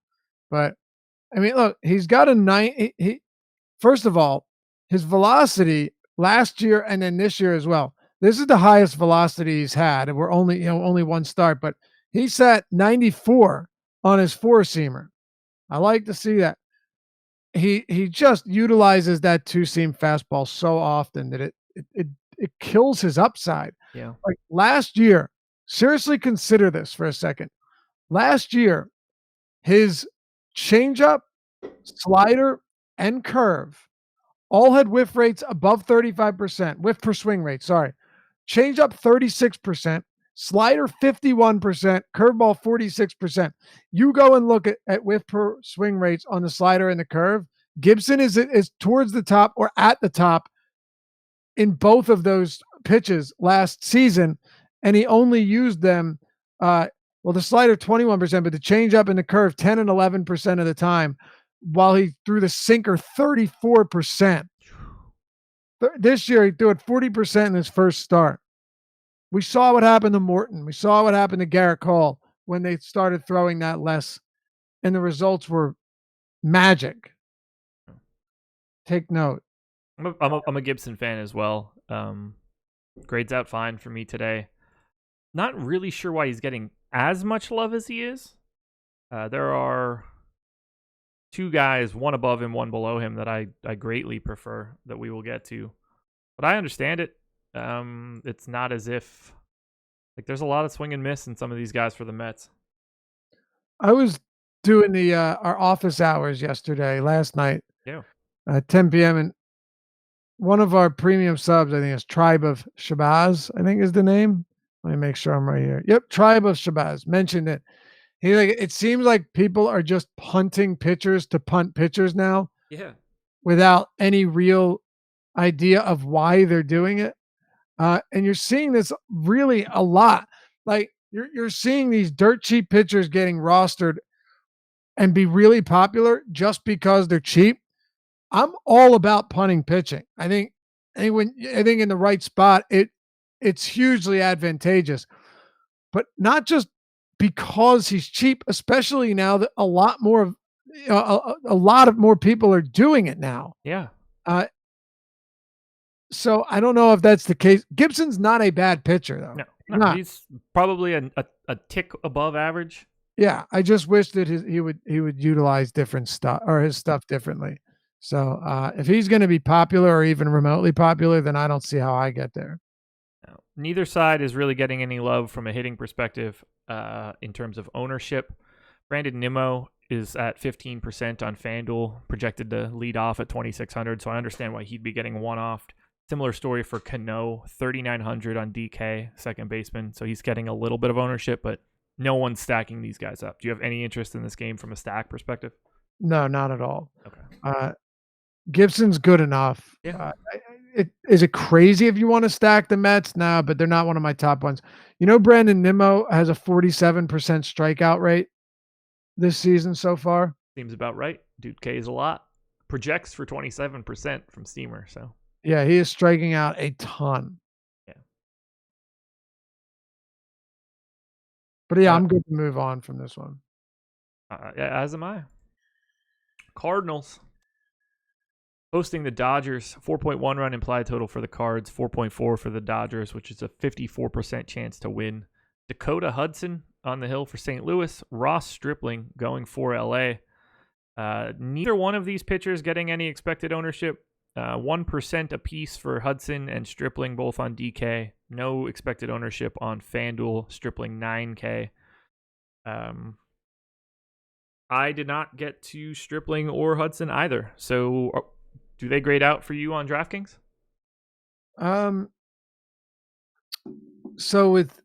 but I mean, look, he's got a 9. First of all, his velocity last year and then this year as well. This is the highest velocity he's had, and we're only one start, but he set 94 on his 4-seamer. I like to see that. He just utilizes that 2-seam fastball so often that it kills his upside. Yeah. Like last year, seriously consider this for a second. Last year, his changeup, slider, and curve all had whiff rates above 35%. Whiff per swing rate, sorry. Changeup 36%, slider 51%, curveball 46%. You go and look at whiff per swing rates on the slider and the curve. Gibson is towards the top or at the top in both of those pitches last season, and he only used them, the slider 21%, but the changeup and the curve 10 and 11% of the time, while he threw the sinker 34%. This year, he threw it 40% in his first start. We saw what happened to Morton. We saw what happened to Garrett Cole when they started throwing that less, and the results were magic. Take note. I'm a Gibson fan as well. Grades out fine for me today. Not really sure why he's getting as much love as he is. There are 2 guys, one above him, one below him, that I greatly prefer that we will get to. But I understand it. It's not as if there's a lot of swing and miss in some of these guys for the Mets. I was doing our office hours last night. Yeah. 10 p.m. and one of our premium subs, I think, is Tribe of Shabazz, I think is the name. Let me make sure I'm right here. Yep, Tribe of Shabazz mentioned it. It seems like people are just punting pitchers to punt pitchers now Yeah. without any real idea of why they're doing it. And you're seeing this really a lot. Like you're seeing these dirt cheap pitchers getting rostered and be really popular just because they're cheap. I'm all about punting pitching. I think in the right spot, it's hugely advantageous, but not just because he's cheap, especially now that a lot more of a lot of more people are doing it now. Yeah. Uh, so I don't know if that's the case. Gibson's not a bad pitcher though. No, he's probably a tick above average. Yeah, I just wish that he would utilize different stuff or his stuff differently. So if he's going to be popular or even remotely popular, then I don't see how I get there. No. Neither side is really getting any love from a hitting perspective in terms of ownership. Brandon Nimmo is at 15% on FanDuel, projected to lead off at 2,600, so I understand why he'd be getting one-offed. Similar story for Cano, 3,900 on DK, second baseman, so he's getting a little bit of ownership, but no one's stacking these guys up. Do you have any interest in this game from a stack perspective? No, not at all. Okay. Gibson's good enough. Yeah. Is it crazy if you want to stack the Mets? No, but they're not one of my top ones. You know, Brandon Nimmo has a 47% strikeout rate this season so far. Seems about right. Dude K is a lot. Projects for 27% from Steamer, so. Yeah, he is striking out a ton. Yeah. But yeah, I'm good to move on from this one. As am I. Cardinals hosting the Dodgers. 4.1 run implied total for the Cards, 4.4 for the Dodgers, which is a 54% chance to win. Dakota Hudson on the hill for St. Louis. Ross Stripling going for LA. Neither one of these pitchers getting any expected ownership. 1% apiece for Hudson and Stripling, both on DK. No expected ownership on FanDuel. Stripling 9K. I did not get to Stripling or Hudson either. So do they grade out for you on DraftKings? So with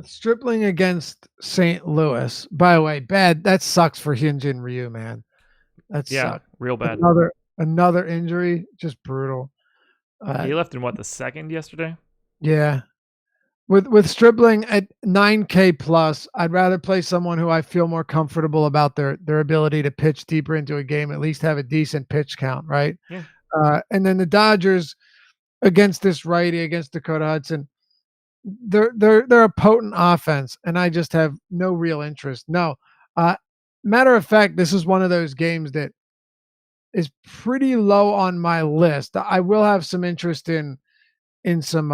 Stripling against St. Louis, by the way, bad. That sucks for Hyunjin Ryu, man. That sucks. Real bad. Another injury, just brutal. He left in the second yesterday? Yeah. With Stripling at 9K plus, I'd rather play someone who I feel more comfortable about their ability to pitch deeper into a game, at least have a decent pitch count, right? Yeah. And then the Dodgers against this righty, against Dakota Hudson, they're a potent offense, and I just have no real interest. No. Matter of fact, this is one of those games that is pretty low on my list. I will have some interest in some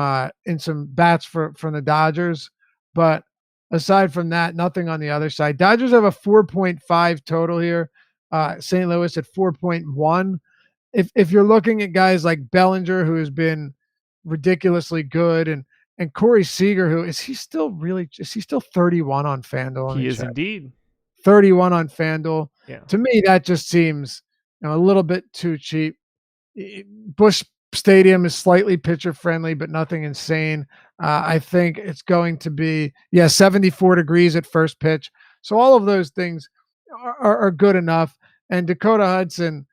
bats from the Dodgers, but aside from that, nothing on the other side. Dodgers have a 4.5 total here. St. Louis at 4.1. If you're looking at guys like Bellinger, who has been ridiculously good, and Corey Seager, is he still 31 on FanDuel? He is indeed 31 on FanDuel. Yeah. To me, that just seems a little bit too cheap. Busch Stadium is slightly pitcher friendly, but nothing insane. I think it's going to be 74 degrees at first pitch. So all of those things are good enough. And Dakota Hudson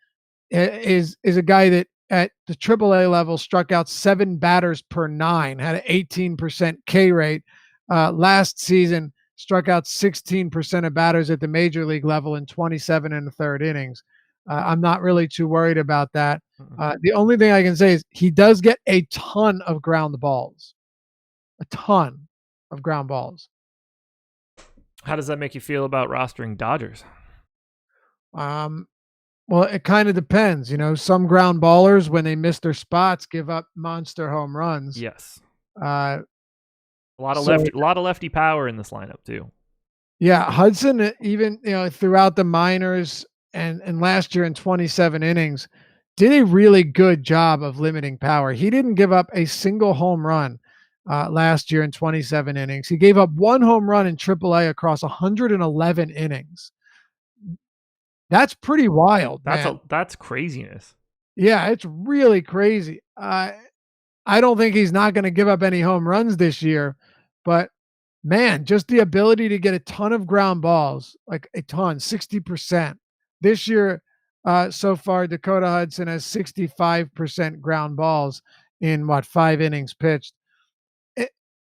is a guy that at the AAA level struck out 7 batters per 9, had an 18% K rate. Last season struck out 16% of batters at the major league level in 27 and a third innings. I'm not really too worried about that. The only thing I can say is he does get a ton of ground balls. A ton of ground balls. How does that make you feel about rostering Dodgers? Well, it kind of depends. Some ground ballers, when they miss their spots, give up monster home runs. Yes. A lot of lefty power in this lineup too. Yeah, Hudson, even throughout the minors and last year in 27 innings, did a really good job of limiting power. He didn't give up a single home run last year in 27 innings. He gave up 1 home run in AAA across 111 innings. That's pretty wild. That's craziness. Yeah, it's really crazy. I don't think he's not going to give up any home runs this year, but man, just the ability to get a ton of ground balls, like a ton, 60%. This year, so far, Dakota Hudson has 65% ground balls in 5 innings pitched.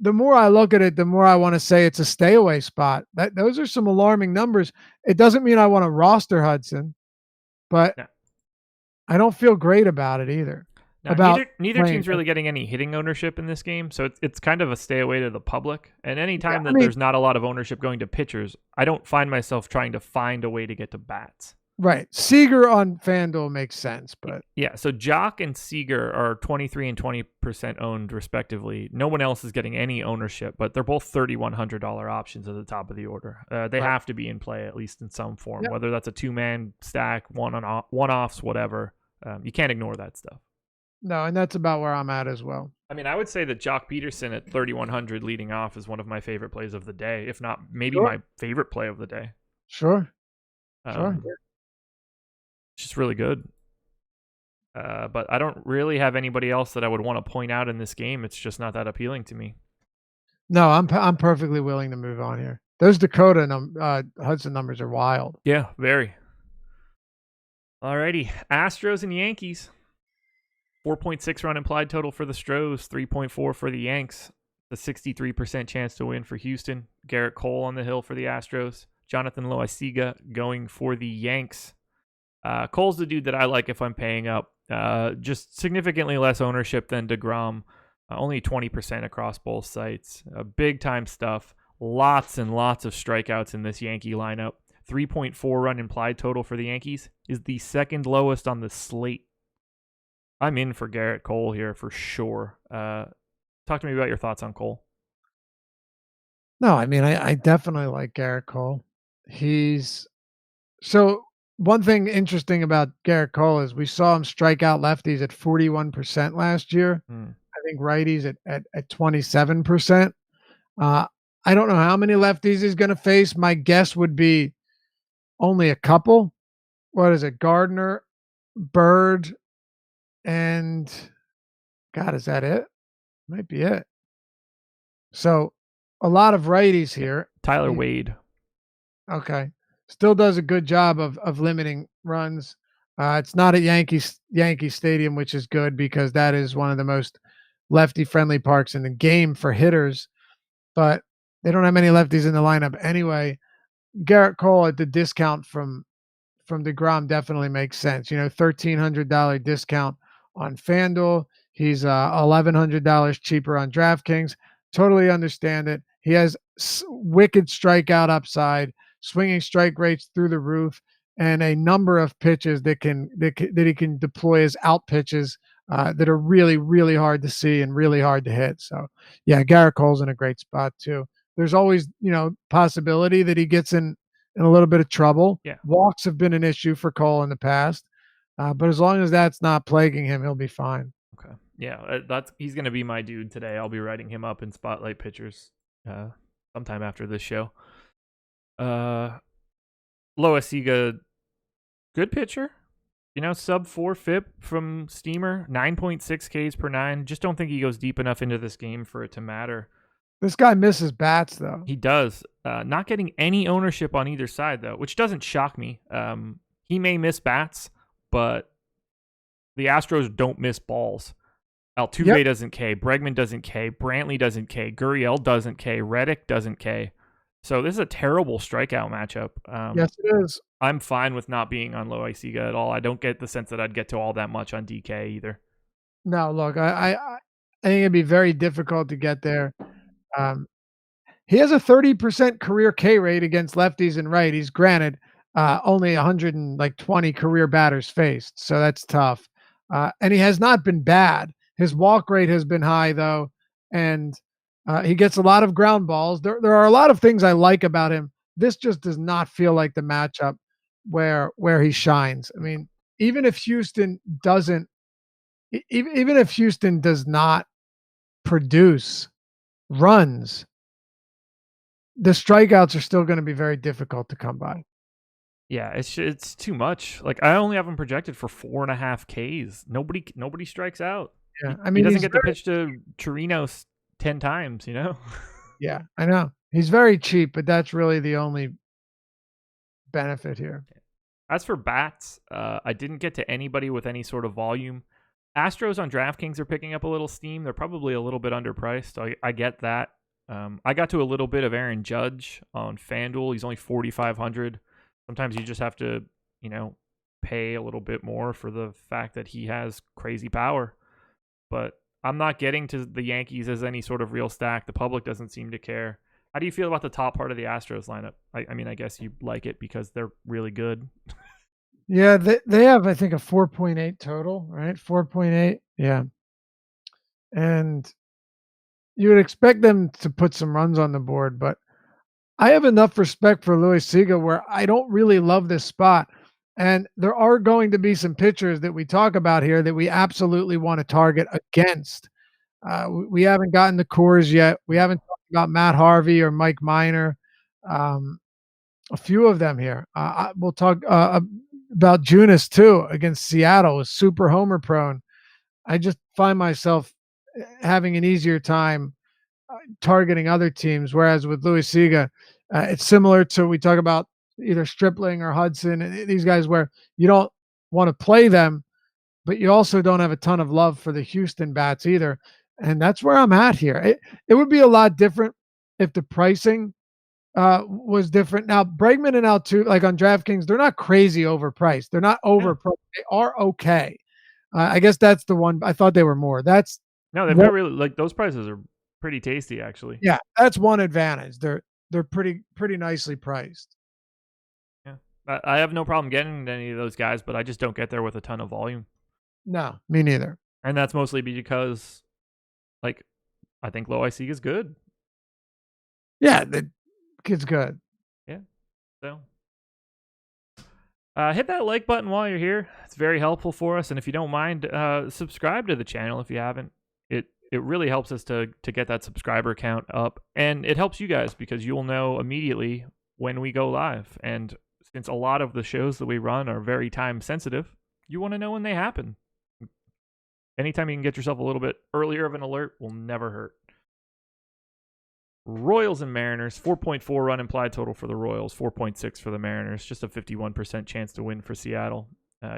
The more I look at it, the more I want to say it's a stay away spot. Those are some alarming numbers. It doesn't mean I want to roster Hudson, but No. I don't feel great about it either. Now, neither team's really getting any hitting ownership in this game, so it's kind of a stay away to the public. And anytime there's not a lot of ownership going to pitchers, I don't find myself trying to find a way to get to bats. Right. Seager on FanDuel makes sense, but yeah. So Jock and Seager are 23 and 20% owned respectively. No one else is getting any ownership, but they're both $3,100 options at the top of the order. They have to be in play at least in some form, whether that's a 2-man stack, one-offs, whatever. You can't ignore that stuff. No, and that's about where I'm at as well. I mean, I would say that Jock Peterson at 3,100 leading off is one of my favorite plays of the day, if not maybe my favorite play of the day. Sure. It's just really good. But I don't really have anybody else that I would want to point out in this game. It's just not that appealing to me. No, I'm perfectly willing to move on here. Those Dakota Hudson numbers are wild. Yeah, very. Alrighty, Astros and Yankees. 4.6 run implied total for the Stros, 3.4 for the Yanks. The 63% chance to win for Houston. Garrett Cole on the hill for the Astros. Jonathan Loaisiga going for the Yanks. Cole's the dude that I like if I'm paying up. Just significantly less ownership than DeGrom. Only 20% across both sites. Big time stuff. Lots and lots of strikeouts in this Yankee lineup. 3.4 run implied total for the Yankees is the second lowest on the slate. I'm in for Garrett Cole here for sure. Talk to me about your thoughts on Cole. No, I mean, I definitely like Garrett Cole. So one thing interesting about Garrett Cole is we saw him strike out lefties at 41% last year. I think righties at 27%. I don't know how many lefties he's going to face. My guess would be only a couple. What is it? Gardner, Bird, and God, is that it? Might be it. So a lot of righties here. Tyler Wade. Okay. Still does a good job of limiting runs. It's not at Yankee Stadium, which is good because that is one of the most lefty-friendly parks in the game for hitters. But they don't have many lefties in the lineup anyway. Garrett Cole at the discount from DeGrom definitely makes sense. $1,300 discount on FanDuel. He's $1,100 cheaper on DraftKings. Totally understand it. He has wicked strikeout upside, swinging strike rates through the roof, and a number of pitches that he can deploy as out pitches that are really, really hard to see and really hard to hit. So, yeah, Garrett Cole's in a great spot too. There's always, possibility that he gets in a little bit of trouble. Yeah. Walks have been an issue for Cole in the past, but as long as that's not plaguing him, he'll be fine. Okay. Yeah, he's going to be my dude today. I'll be writing him up in Spotlight Pitchers sometime after this show. Loaisiga, good pitcher. Sub 4 FIP from Steamer, 9.6 Ks per 9. Just don't think he goes deep enough into this game for it to matter. This guy misses bats, though. He does. Not getting any ownership on either side, though, which doesn't shock me. He may miss bats, but the Astros don't miss balls. Altuve doesn't K. Bregman doesn't K. Brantley doesn't K. Gurriel doesn't K. Reddick doesn't K. So this is a terrible strikeout matchup. Yes, it is. I'm fine with not being on Loaisiga at all. I don't get the sense that I'd get to all that much on DK either. No, look, I think it'd be very difficult to get there. He has a 30% career K rate against lefties and righties. Granted, only 120 career batters faced, so that's tough. And he has not been bad. His walk rate has been high, though, and he gets a lot of ground balls. There are a lot of things I like about him. This just does not feel like the matchup where he shines. I mean, even if Houston does not produce runs, the strikeouts are still going to be very difficult to come by. Yeah, it's too much. Like, I only have him projected for 4.5 Ks. Nobody strikes out. Yeah, I mean, he doesn't get to pitch to Chirinos 10 times. Yeah, I know. He's very cheap, but that's really the only benefit here. As for bats, I didn't get to anybody with any sort of volume. Astros on DraftKings are picking up a little steam. They're probably a little bit underpriced. I get that. I got to a little bit of Aaron Judge on FanDuel. He's only 4,500. Sometimes you just have to, pay a little bit more for the fact that he has crazy power. But I'm not getting to the Yankees as any sort of real stack. The public doesn't seem to care. How do you feel about the top part of the Astros lineup? I mean, I guess you like it because they're really good. Yeah, they have, I think, a 4.8 total, right? 4.8. Yeah. And you would expect them to put some runs on the board, but I have enough respect for Luis Siga where I don't really love this spot. And there are going to be some pitchers that we talk about here that we absolutely want to target against. We haven't gotten the Coors yet. We haven't talked about Matt Harvey or Mike Minor. A few of them here. We'll talk about Junis too against Seattle, is super homer prone. I just find myself having an easier time targeting other teams, whereas with Luis Siga, it's similar to we talk about either Stripling or Hudson, these guys where you don't want to play them, but you also don't have a ton of love for the Houston bats either. And that's where I'm at here. It would be a lot different if the pricing was different. Now, Bregman and Altuve, like on DraftKings, they're not crazy overpriced. They're not overpriced. They are okay. I guess that's the one. I thought they were more. No, they've got really, like, those prices are pretty tasty, actually. Yeah, that's one advantage. They're pretty nicely priced. Yeah, I have no problem getting any of those guys, but I just don't get there with a ton of volume. No, me neither. And that's mostly because, like, I think Low IC is good. Yeah, the kid's good. Yeah, so hit that like button while you're here. It's very helpful for us, and if you don't mind, subscribe to the channel if you haven't. It really helps us to get that subscriber count up, and it helps you guys because you'll know immediately when we go live. And since a lot of the shows that we run are very time sensitive, you want to know when they happen. Anytime you can get yourself a little bit earlier of an alert will never hurt. Royals and Mariners, 4.4 run implied total for the Royals, 4.6 for the Mariners, just a 51% chance to win for Seattle.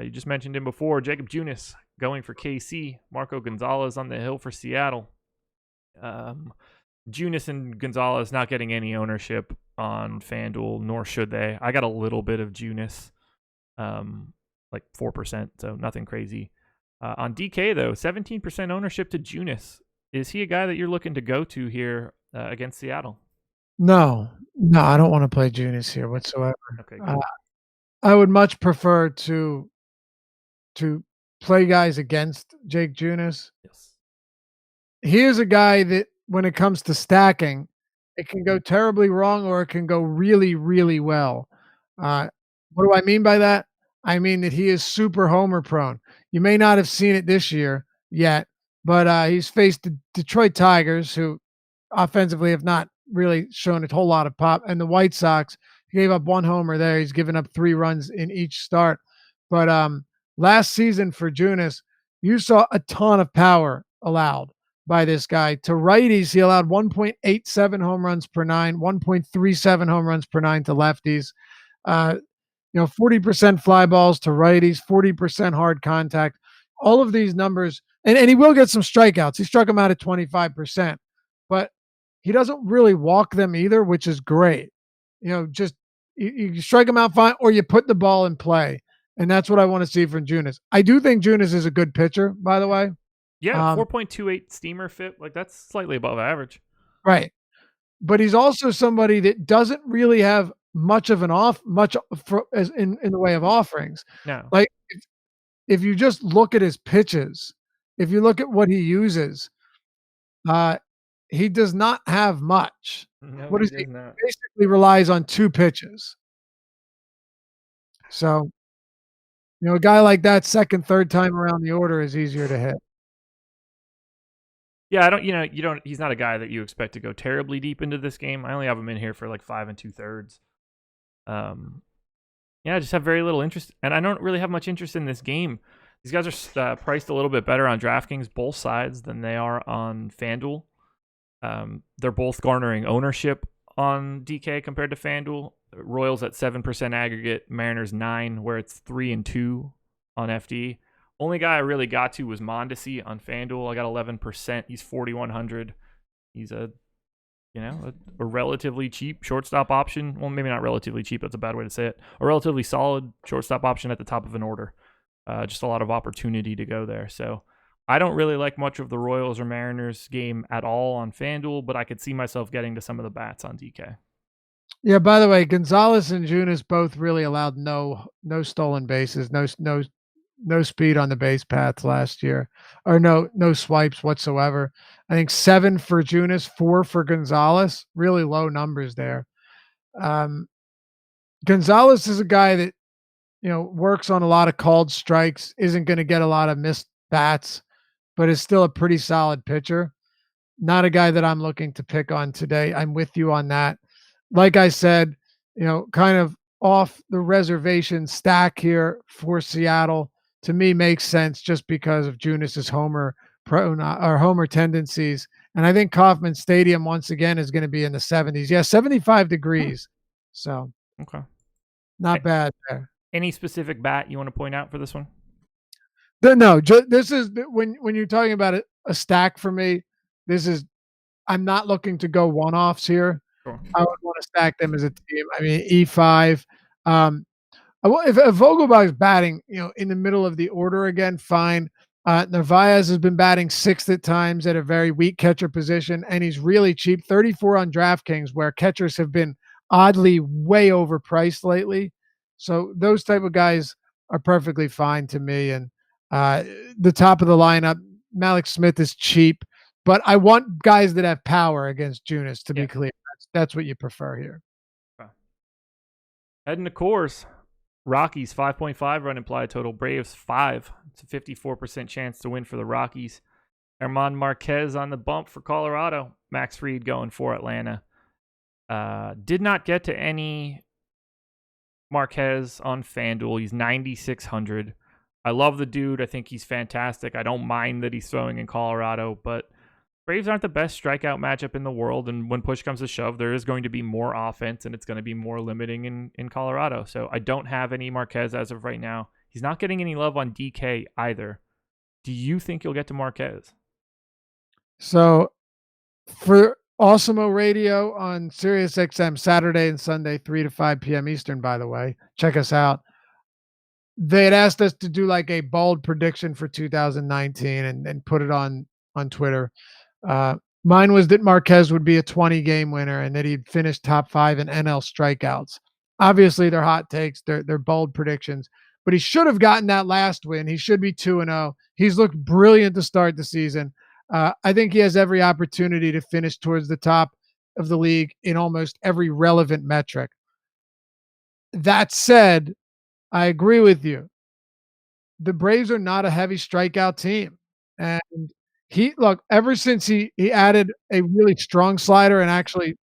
You just mentioned him before, Jacob Junis going for KC, Marco Gonzalez on the hill for Seattle. Junis and Gonzalez not getting any ownership on FanDuel, nor should they. I got a little bit of Junis, like 4%, so nothing crazy. On DK, though, 17% ownership to Junis. Is he a guy that you're looking to go to here against Seattle? No, I don't want to play Junis here whatsoever. Okay, good. I would much prefer to play guys against Jake Junis. Yes. He is a guy that when it comes to stacking, it can go terribly wrong or it can go really, really well. What do I mean by that? I mean that he is super homer prone. You may not have seen it this year yet, but he's faced the Detroit Tigers, who offensively have not really shown a whole lot of pop, and the White Sox. He gave up one homer there. He's given up 3 runs in each start. But last season for Junis, you saw a ton of power allowed by this guy. To righties, he allowed 1.87 home runs per 9, 1.37 home runs per 9 to lefties. 40% fly balls to righties, 40% hard contact. All of these numbers, and he will get some strikeouts. He struck them out at 25%, but he doesn't really walk them either, which is great. Just you strike him out fine, or you put the ball in play. And that's what I want to see from Junis. I do think Junis is a good pitcher, by the way. Yeah, 4.28 steamer fit. Like, that's slightly above average. Right. But he's also somebody that doesn't really have much of in the way of offerings. No. Like, if you just look at his pitches, if you look at what he uses, he does not have much. No, What is he does not. Basically relies on 2 pitches. So, a guy like that, second, third time around the order is easier to hit. Yeah, he's not a guy that you expect to go terribly deep into this game. I only have him in here for like 5 2/3. I just have very little interest, and I don't really have much interest in this game. These guys are priced a little bit better on DraftKings, both sides, than they are on FanDuel. They're both garnering ownership on DK compared to FanDuel. Royals at 7% aggregate, Mariners 9%, where it's 3-2 on FD. Only guy I really got to was Mondesi on FanDuel. I got 11%. He's 4,100. He's a relatively cheap shortstop option. Well, maybe not relatively cheap. That's a bad way to say it. A relatively solid shortstop option at the top of an order. Just a lot of opportunity to go there. So I don't really like much of the Royals or Mariners game at all on FanDuel, but I could see myself getting to some of the bats on DK. Yeah, by the way, Gonzalez and Junis both really allowed no stolen bases, no speed on the base paths last year, or no swipes whatsoever. I think 7 for Junis, 4 for Gonzalez. Really low numbers there. Gonzalez is a guy that works on a lot of called strikes, isn't going to get a lot of missed bats, but is still a pretty solid pitcher. Not a guy that I'm looking to pick on today. I'm with you on that. Like I said, kind of off the reservation stack here for Seattle to me makes sense just because of Junis's homer tendencies. And I think Kauffman Stadium once again is going to be in the 70s. Yeah, 75 degrees. So okay, not bad there. Any specific bat you want to point out for this one? No, this is when you're talking about a stack for me. I'm not looking to go one-offs here. Sure. I would want to stack them as a team. I mean, E5. If Vogelbach's batting, in the middle of the order again, fine. Narvaez has been batting 6th at times at a very weak catcher position, and he's really cheap, 34 on DraftKings, where catchers have been oddly way overpriced lately. So those type of guys are perfectly fine to me. And the top of the lineup, Malik Smith is cheap. But I want guys that have power against Junis, to be clear. That's what you prefer here. Okay. Heading to Coors. Rockies, 5.5 run implied total. Braves, 5. It's a 54% chance to win for the Rockies. German Marquez on the bump for Colorado. Max Fried going for Atlanta. Did not get to any Marquez on FanDuel. He's 9,600. I love the dude. I think he's fantastic. I don't mind that he's throwing in Colorado, but Braves aren't the best strikeout matchup in the world, and when push comes to shove, there is going to be more offense, and it's going to be more limiting in Colorado. So I don't have any Marquez as of right now. He's not getting any love on DK either. Do you think you'll get to Marquez? So for Awesemo Radio on SiriusXM Saturday and Sunday, 3 to 5 p.m. Eastern, by the way, check us out. They had asked us to do like a bold prediction for 2019 and put it on Twitter. Mine was that Marquez would be a 20-game winner and that he'd finish top 5 in NL strikeouts. Obviously, they're hot takes. They're bold predictions. But he should have gotten that last win. He should be 2-0. He's looked brilliant to start the season. I think he has every opportunity to finish towards the top of the league in almost every relevant metric. That said, I agree with you. The Braves are not a heavy strikeout team. And ever since he added a really strong slider and actually,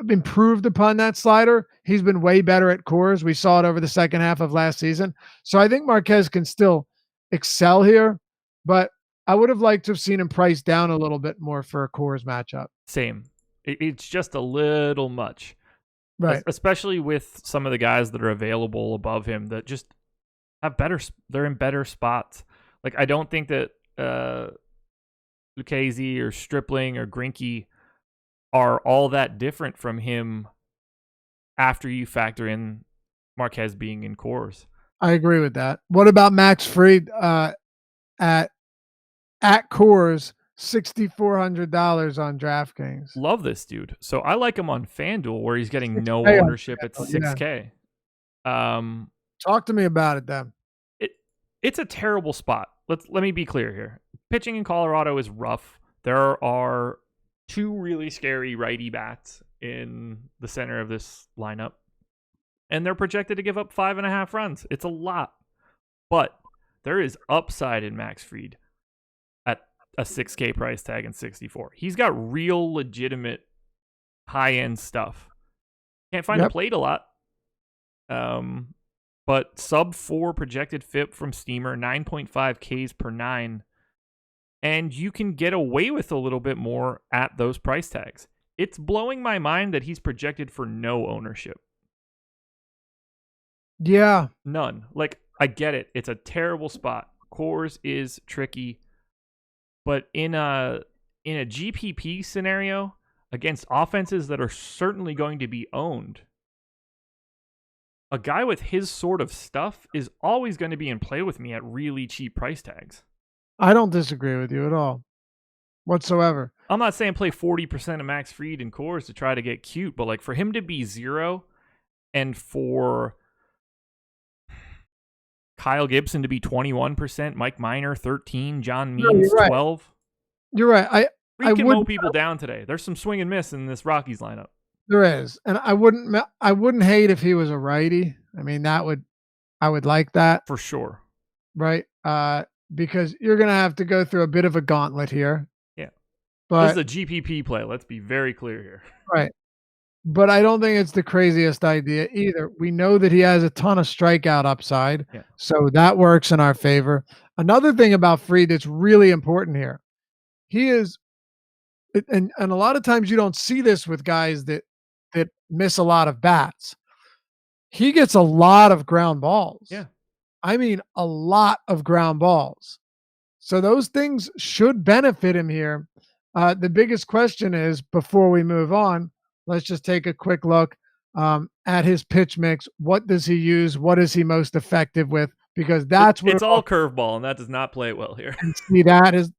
improved upon that slider, he's been way better at Coors. We saw it over the second half of last season. So I think Marquez can still excel here, but I would have liked to have seen him priced down a little bit more for a Coors matchup. Same. It's just a little much. Right. Especially with some of the guys that are available above him that just have they're in better spots. Like, I don't think that Lucchesi or Stripling or Greinke are all that different from him after you factor in Marquez being in Coors. I agree with that. What about Max Fried at Coors, $6,400 on DraftKings? Love this dude. So I like him on FanDuel where he's getting no ownership at $6K. Talk to me about it then. It's a terrible spot. Let me be clear here. Pitching in Colorado is rough. There are 2 really scary righty bats in the center of this lineup, and they're projected to give up 5.5 runs. It's a lot, but there is upside in Max Fried at a $6K price tag and 64. He's got real legitimate high-end stuff. Can't find the plate a lot. But sub 4 projected FIP from Steamer, 9.5 Ks per 9. and you can get away with a little bit more at those price tags. It's blowing my mind that he's projected for no ownership. Yeah. None. Like, I get it. It's a terrible spot. Coors is tricky, but in a GPP scenario against offenses that are certainly going to be owned, a guy with his sort of stuff is always going to be in play with me at really cheap price tags. I don't disagree with you at all, whatsoever. I'm not saying play 40% of Max Fried and Coors to try to get cute, but like for him to be 0 and for Kyle Gibson to be 21%, Mike Minor 13, John Means 12. You're right. I can mow people down today. There's some swing and miss in this Rockies lineup. There is, and I wouldn't hate if he was a righty. I mean, I would like that for sure, right? Because you're gonna have to go through a bit of a gauntlet here. Yeah, but this is a GPP play. Let's be very clear here, right? But I don't think it's the craziest idea either. We know that he has a ton of strikeout upside, so that works in our favor. Another thing about Fried that's really important here, he is, and a lot of times you don't see this with guys that miss a lot of bats. He gets a lot of ground balls. Yeah. I mean, a lot of ground balls. So those things should benefit him here. The biggest question is, before we move on, let's just take a quick look at his pitch mix. What does he use? What is he most effective with? Because that's what it's all curveball, and that does not play well here. And see, that is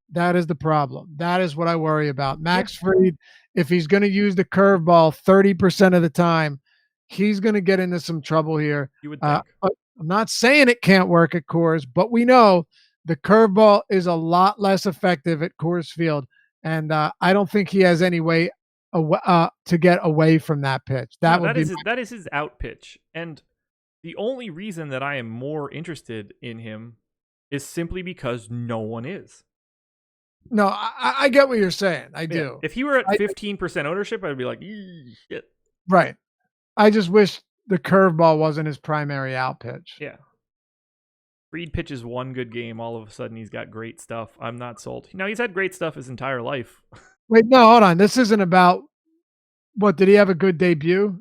the problem. That is what I worry about. Max Fried, if he's going to use the curveball 30% of the time, he's going to get into some trouble here. You would think. I'm not saying it can't work at Coors, but we know the curveball is a lot less effective at Coors Field, and I don't think he has any way to get away from that pitch. That is his out pitch, and the only reason that I am more interested in him is simply because no one is. No, I get what you're saying. I do. If he were at 15% ownership, I'd be like, shit. Right. I just wish the curveball wasn't his primary out pitch. Yeah. Fried pitches one good game. All of a sudden, he's got great stuff. I'm not sold. Now, he's had great stuff his entire life. Wait, no, hold on. This isn't about what, did he have a good debut?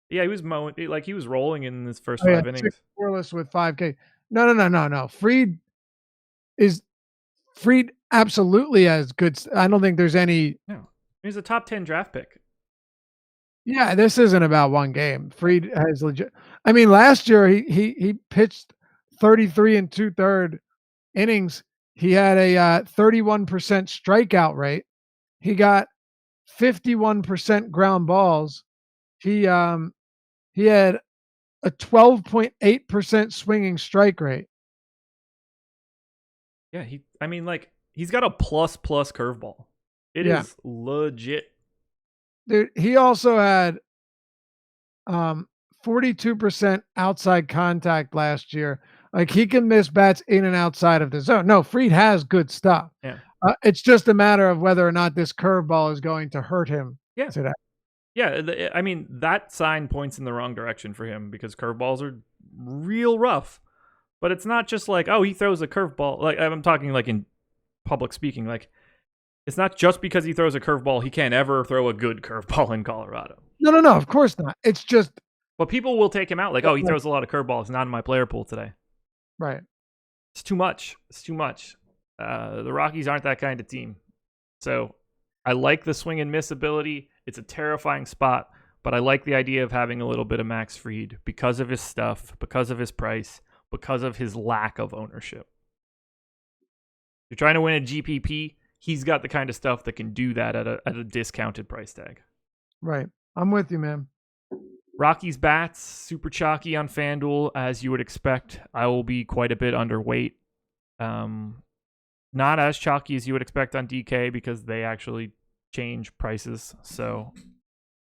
Yeah, he was mowing, like he was rolling in his first 5 innings. 6 scoreless with 5K. No. Fried absolutely has good. I don't think there's any. No, he's a top 10 draft pick. Yeah, this isn't about one game. Fried has legit. I mean, last year he pitched 33 and 2/3 innings. He had a 31% strikeout rate. He got 51% ground balls. He had a 12.8% swinging strike rate. Yeah, he's got a plus curveball. It is legit. Dude, he also had 42% outside contact last year. Like, he can miss bats in and outside of the zone. No, Fried has good stuff. Yeah. It's just a matter of whether or not this curveball is going to hurt him today. Yeah, that sign points in the wrong direction for him because curveballs are real rough. But it's not just like, oh, he throws a curveball. Like, I'm talking like in public speaking. Like, it's not just because he throws a curveball he can't ever throw a good curveball in Colorado. No, of course not. It's just. But people will take him out. Like, oh, he throws a lot of curveballs. Not in my player pool today. Right. It's too much. The Rockies aren't that kind of team. So I like the swing and miss ability. It's a terrifying spot, but I like the idea of having a little bit of Max Fried because of his stuff, because of his price, because of his lack of ownership. You're trying to win a GPP, he's got the kind of stuff that can do that at a discounted price tag. Right. I'm with you, man. Rockies bats, super chalky on FanDuel, as you would expect. I will be quite a bit underweight. Not as chalky as you would expect on DK because they actually change prices. So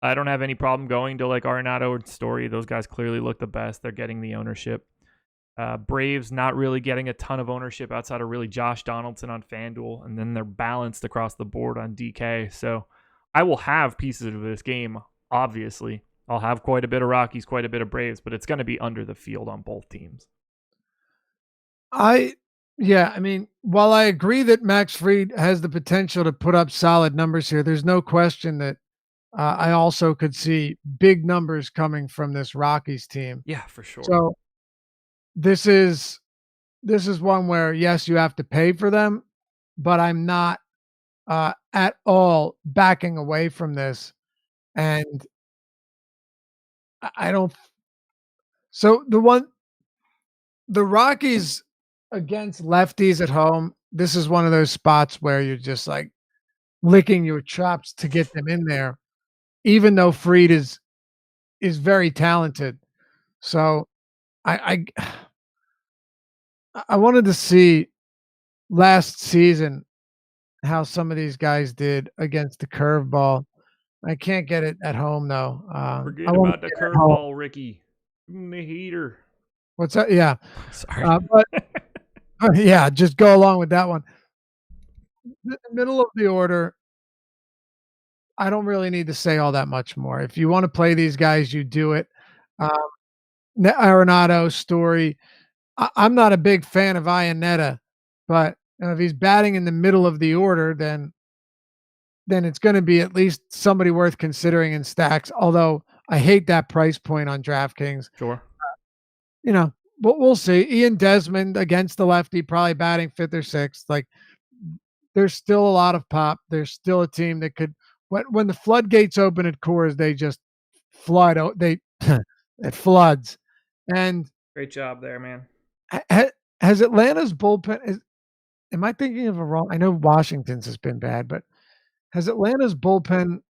I don't have any problem going to like Arenado or Story. Those guys clearly look the best. They're getting the ownership. Braves not really getting a ton of ownership outside of really Josh Donaldson on FanDuel. And then they're balanced across the board on DK. So I will have pieces of this game, obviously. I'll have quite a bit of Rockies, quite a bit of Braves, but it's going to be under the field on both teams. Yeah, I mean, while I agree that Max Fried has the potential to put up solid numbers here, there's no question that I also could see big numbers coming from this Rockies team. Yeah, for sure. So this is one where yes, you have to pay for them, but I'm not at all backing away from this. And I don't. So the Rockies against lefties at home. This is one of those spots where you're just like licking your chops to get them in there, even though Fried is very talented. So I I wanted to see last season how some of these guys did against the curveball. I can't get it at home though. I Forget want about to the get it at home. curveball, Ricky. The heater. What's that? Yeah, Sorry. but yeah, just go along with that one. The middle of the order, I don't really need to say all that much more. If you want to play these guys, you do it. Um, Arenado, Story. I'm not a big fan of Iannetta, but if he's batting in the middle of the order, then it's going to be at least somebody worth considering in stacks. Although I hate that price point on DraftKings. Sure. You know, but we'll see. Ian Desmond against the lefty, probably batting fifth or sixth. Like there's still a lot of pop. There's still a team that could. When the floodgates open at Coors, they just flood. They it floods. And Great job there, man. has Atlanta's bullpen? Am I thinking of a wrong? I know Washington's has been bad, but has Atlanta's bullpen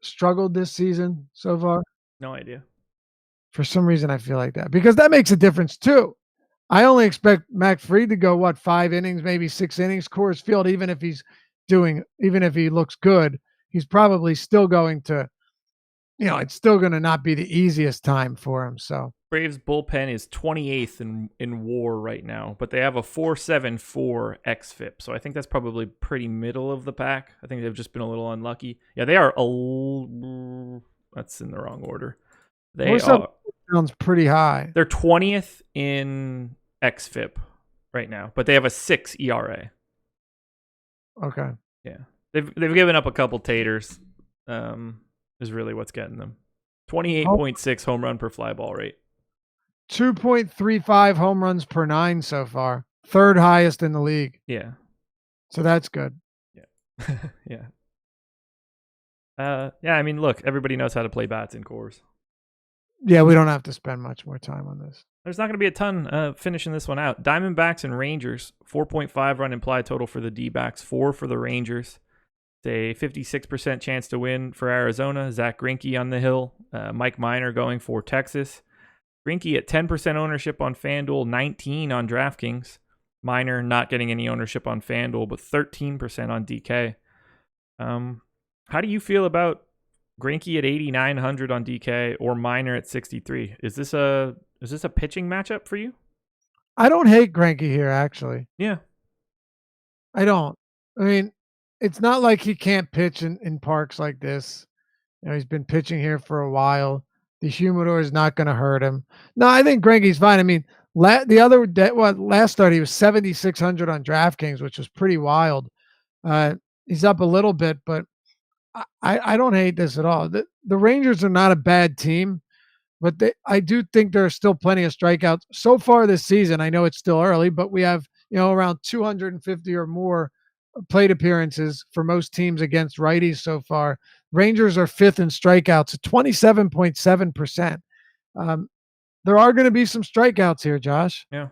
struggled this season so far? No idea. For some reason, I feel like that because that makes a difference too. I only expect Max Fried to go 5 innings, maybe 6 innings. Coors Field, even if he looks good, he's probably still going to, it's still going to not be the easiest time for him. So Braves bullpen is 28th in WAR right now, but they have a 4.74 xFIP. So I think that's probably pretty middle of the pack. I think they've just been a little unlucky. Yeah, they are that's in the wrong order. Sounds pretty high. They're 20th in xFIP right now, but they have a 6 ERA. Okay. Yeah. They've given up a couple taters. Is really what's getting them. 28.6 home run per fly ball rate. 2.35 home runs per 9 so far. Third highest in the league. Yeah. So that's good. Yeah. Yeah. Yeah, I mean, look, everybody knows how to play bats in Coors. Yeah, we don't have to spend much more time on this. There's not going to be a ton finishing this one out. Diamondbacks and Rangers, 4.5 run implied total for the D-backs, 4 for the Rangers. It's a 56% chance to win for Arizona. Zach Greinke on the hill. Mike Minor going for Texas. Greinke at 10% ownership on FanDuel, 19 on DraftKings. Minor not getting any ownership on FanDuel, but 13% on DK. How do you feel about Greinke at 8,900 on DK or Minor at 63? Is this a pitching matchup for you? I don't hate Greinke here, actually. Yeah. I don't. I mean, it's not like he can't pitch in parks like this. He's been pitching here for a while. The humidor is not going to hurt him. No, I think Greinke's fine. I mean, last start he was 7,600 on DraftKings, which was pretty wild. He's up a little bit, but I don't hate this at all. The Rangers are not a bad team, but I do think there are still plenty of strikeouts so far this season. I know it's still early, but we have around 250 or more plate appearances for most teams against righties so far. Rangers are 5th in strikeouts at 27.7%. There are going to be some strikeouts here, Josh. Yeah,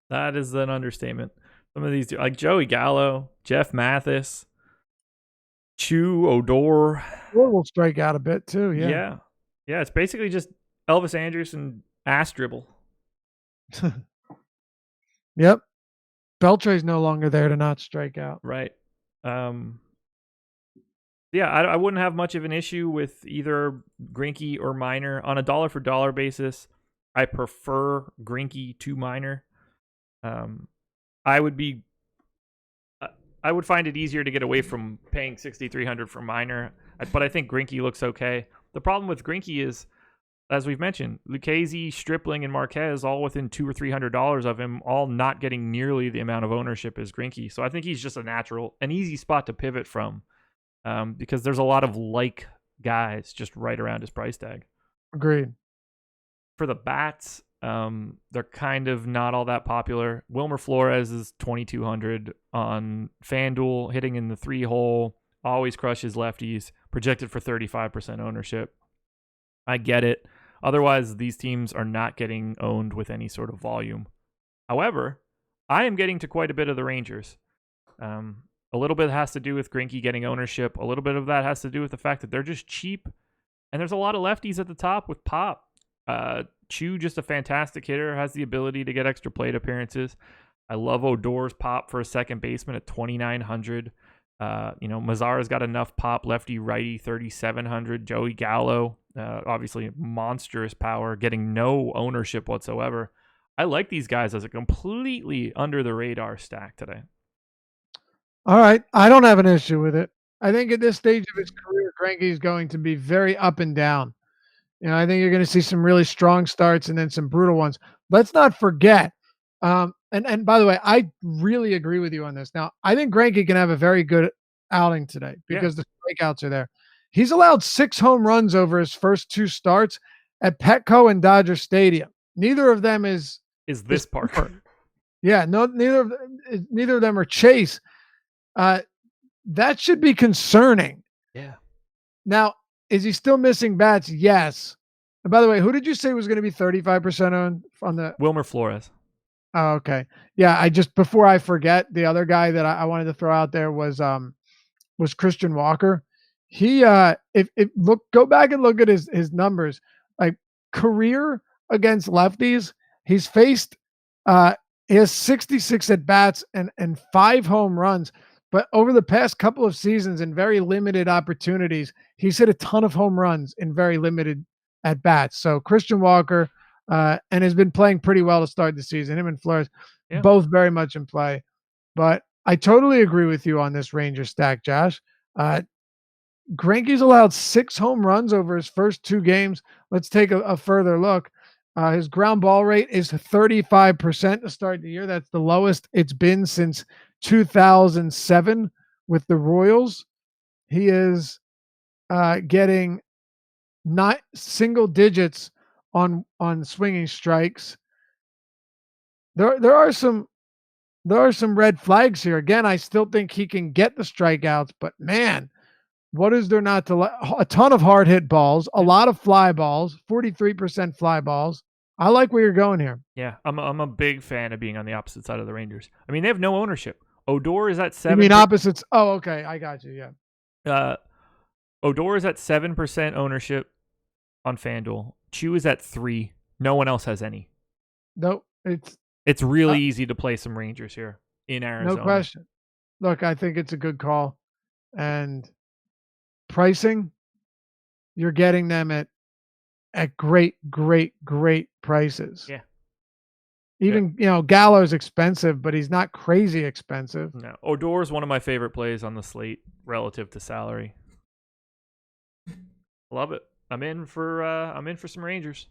that is an understatement. Some of these, like Joey Gallo, Jeff Mathis, Chu Odor. Will strike out a bit too. Yeah. Yeah. It's basically just Elvis Andrus and ass dribble. Yep. Beltre's no longer there to not strike out. Right. Yeah, I wouldn't have much of an issue with either Greinke or Minor on a dollar for dollar basis. I prefer Greinke to Minor. I would find it easier to get away from paying $6,300 for Minor, but I think Greinke looks okay. The problem with Greinke is as we've mentioned, Lucchesi, Stripling, and Marquez all within $200 or $300 of him, all not getting nearly the amount of ownership as Greinke. So I think he's just an easy spot to pivot from, because there's a lot of like guys just right around his price tag. Agreed. For the bats, they're kind of not all that popular. Wilmer Flores is 2,200 on FanDuel, hitting in the 3-hole, always crushes lefties, projected for 35% ownership. I get it. Otherwise, these teams are not getting owned with any sort of volume. However, I am getting to quite a bit of the Rangers. A little bit has to do with Greinke getting ownership. A little bit of that has to do with the fact that they're just cheap. And there's a lot of lefties at the top with pop. Chu, just a fantastic hitter, has the ability to get extra plate appearances. I love Odor's pop for a second baseman at 2,900. Mazara's got enough pop, lefty, righty, 3,700. Joey Gallo, obviously monstrous power, getting no ownership whatsoever. I like these guys as a completely under the radar stack today. All right. I don't have an issue with it. I think at this stage of his career, Greinke is going to be very up and down. I think you're going to see some really strong starts and then some brutal ones. Let's not forget. And by the way, I really agree with you on this. Now, I think Greinke can have a very good outing today because the strikeouts are there. He's allowed 6 home runs over his first 2 starts at Petco and Dodger Stadium. Neither of them is this park. Yeah, no, neither of them are Chase. That should be concerning. Yeah. Now, is he still missing bats? Yes. And by the way, who did you say was going to be 35% owned on the Wilmer Flores? Oh, okay. Yeah, before I forget, the other guy that I wanted to throw out there was Christian Walker. He go back and look at his numbers. Like career against lefties, he's faced he has 66 at bats and 5 home runs. But over the past couple of seasons in very limited opportunities, he's hit a ton of home runs in very limited at bats. So Christian Walker and has been playing pretty well to start the season. Him and Flores, both very much in play. But I totally agree with you on this Ranger stack, Josh. Greinke's allowed 6 home runs over his first 2 games. Let's take a further look. His ground ball rate is 35% to start the year. That's the lowest it's been since 2007 with the Royals. He is getting not single digits on swinging strikes. There are some red flags here. Again, I still think he can get the strikeouts, but man, what is there not to like? A ton of hard hit balls, a lot of fly balls, 43% fly balls. I like where you're going here. Yeah, I'm a big fan of being on the opposite side of the Rangers. I mean, they have no ownership. Odor is at 7%. You mean opposites? Oh, okay. I got you. Yeah. Odor is at 7% ownership on FanDuel. Chu is at 3%. No one else has any. Nope. It's really easy to play some Rangers here in Arizona. No question. Look, I think it's a good call. And pricing, you're getting them at great prices. Yeah. Even, Gallo's expensive, but he's not crazy expensive. No. Odor is one of my favorite plays on the slate relative to salary. Love it. I'm in for some Rangers.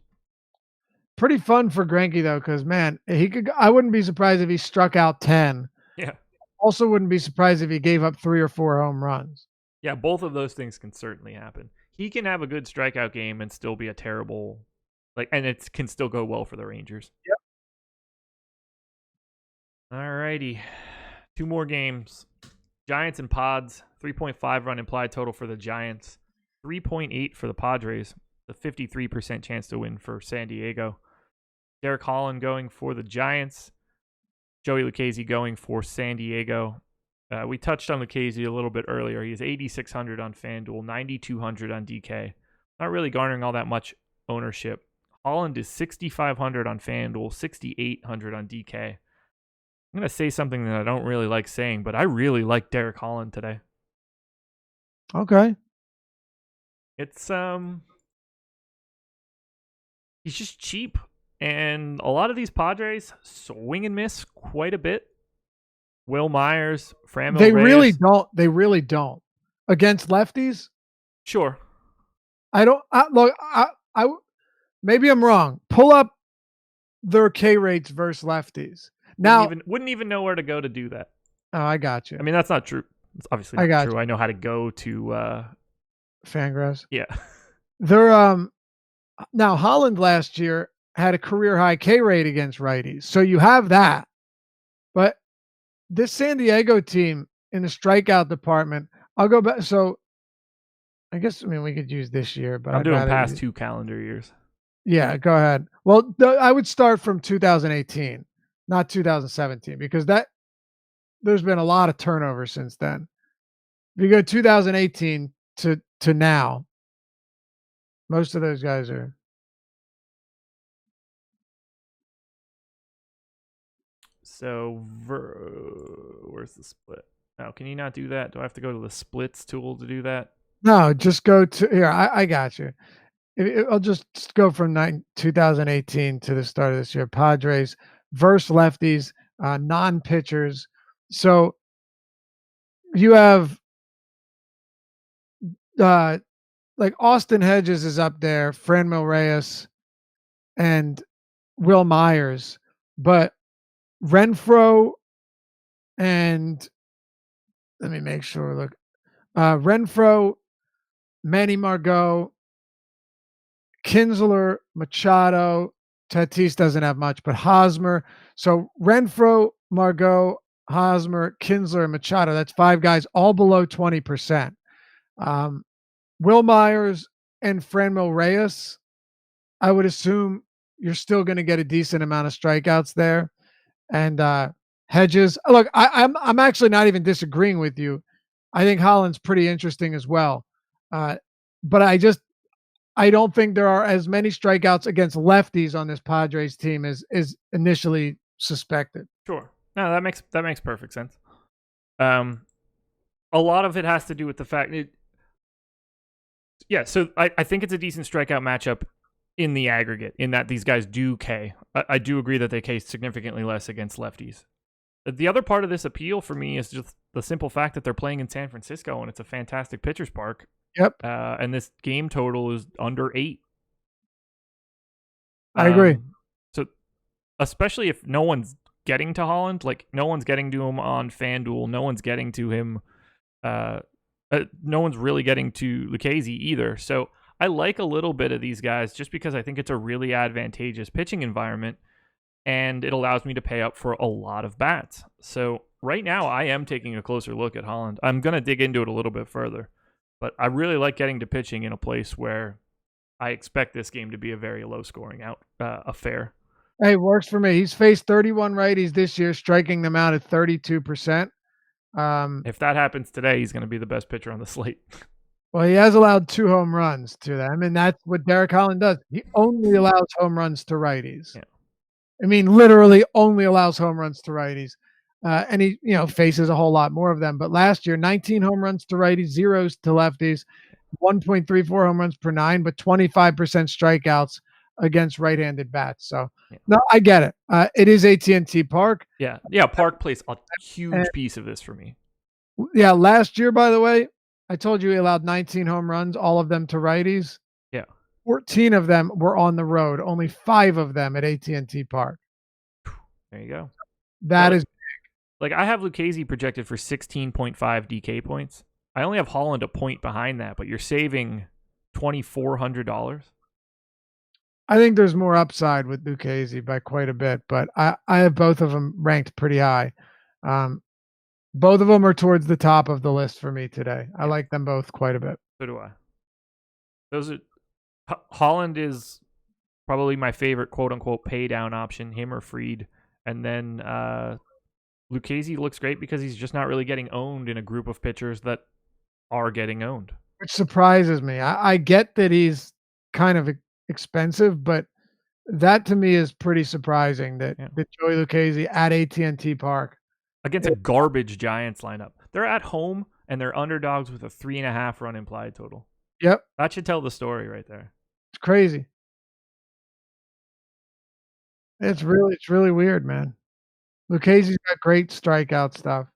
Pretty fun for Greinke though, because man, I wouldn't be surprised if he struck out 10. Yeah. Also wouldn't be surprised if he gave up 3 or 4 home runs. Yeah, both of those things can certainly happen. He can have a good strikeout game and still be a terrible, and it can still go well for the Rangers. Yep. All righty. 2 more games. Giants and Pods. 3.5 run implied total for the Giants. 3.8 for the Padres. A 53% chance to win for San Diego. Derek Holland going for the Giants. Joey Lucchesi going for San Diego. We touched on Lucchesi a little bit earlier. He's 8,600 on FanDuel, 9,200 on DK. Not really garnering all that much ownership. Holland is 6,500 on FanDuel, 6,800 on DK. I'm going to say something that I don't really like saying, but I really like Derek Holland today. Okay. It's he's just cheap, and a lot of these Padres swing and miss quite a bit. Will Myers, Framil They Reyes. really don't. Against lefties? Sure. I maybe I'm wrong. Pull up their K rates versus lefties. Now, wouldn't even know where to go to do that. oh, I got you. I mean, that's not true. It's obviously I not got true. you. I know how to go to Fangraphs. yeah. They're now Holland last year had a career high K rate against righties. So you have that. But this San Diego team in the strikeout department, I'll go back. So I guess, I mean, we could use this year, but I'm I'd doing rather past use, 2 calendar years. yeah, go ahead. Well, I would start from 2018, not 2017, because there's been a lot of turnover since then. If you go 2018 to now, most of those guys are. So where's the split? Oh, can you not do that? Do I have to go to the splits tool to do that? No, just go to here. I got you. I'll just go from 2018 to the start of this year. Padres versus lefties, non-pitchers. So you have like Austin Hedges is up there, Franmil Reyes, and Will Myers, but Renfro and let me make sure. Look, Renfro, Manny Margot, Kinsler, Machado, Tatis doesn't have much, but Hosmer. So Renfro, Margot, Hosmer, Kinsler, and Machado. That's 5 guys, all below 20%. Will Myers and Franmil Reyes, I would assume you're still going to get a decent amount of strikeouts there. And Hedges, look, I'm actually not even disagreeing with you. I think Holland's pretty interesting as well. But I don't think there are as many strikeouts against lefties on this Padres team as initially suspected. Sure. No, that makes perfect sense. A lot of it has to do with the fact so I think it's a decent strikeout matchup in the aggregate, in that these guys do K. I do agree that they K significantly less against lefties. The other part of this appeal for me is just the simple fact that they're playing in San Francisco and it's a fantastic pitcher's park. Yep. And this game total is under 8. I agree. So especially if no one's getting to Holland, like no one's getting to him on FanDuel, no one's getting to him. No one's really getting to Lucchesi either. So I like a little bit of these guys just because I think it's a really advantageous pitching environment and it allows me to pay up for a lot of bats. So right now I am taking a closer look at Holland. I'm going to dig into it a little bit further, but I really like getting to pitching in a place where I expect this game to be a very low scoring affair. Hey, works for me. He's faced 31 righties this year, striking them out at 32%. If that happens today, he's going to be the best pitcher on the slate. Well, he has allowed 2 home runs to them, and that's what Derek Holland does. He only allows home runs to righties. Yeah. I mean, literally only allows home runs to righties. And he, faces a whole lot more of them. But last year, 19 home runs to righties, 0s to lefties, 1.34 home runs per 9, but 25% strikeouts against right-handed bats. So, no, I get it. It is AT&T Park. Yeah, Park plays a huge piece of this for me. Yeah, last year, by the way, I told you he allowed 19 home runs, all of them to righties. Yeah. 14 of them were on the road, only 5 of them at AT&T Park. There you go. That is big. Like I have Lucchesi projected for 16.5 DK points. I only have Holland a point behind that, but you're saving $2,400. I think there's more upside with Lucchesi by quite a bit, but I have both of them ranked pretty high. Both of them are towards the top of the list for me today. I like them both quite a bit. So do I. Holland is probably my favorite quote unquote pay down option, him or Fried. And then Lucchesi looks great because he's just not really getting owned in a group of pitchers that are getting owned. Which surprises me. I get that he's kind of expensive, but that to me is pretty surprising that Joey Lucchesi at AT&T Park against a garbage Giants lineup. They're at home and they're underdogs with a 3.5 run implied total. Yep. That should tell the story right there. It's crazy. It's really weird, man. Lucchesi's got great strikeout stuff.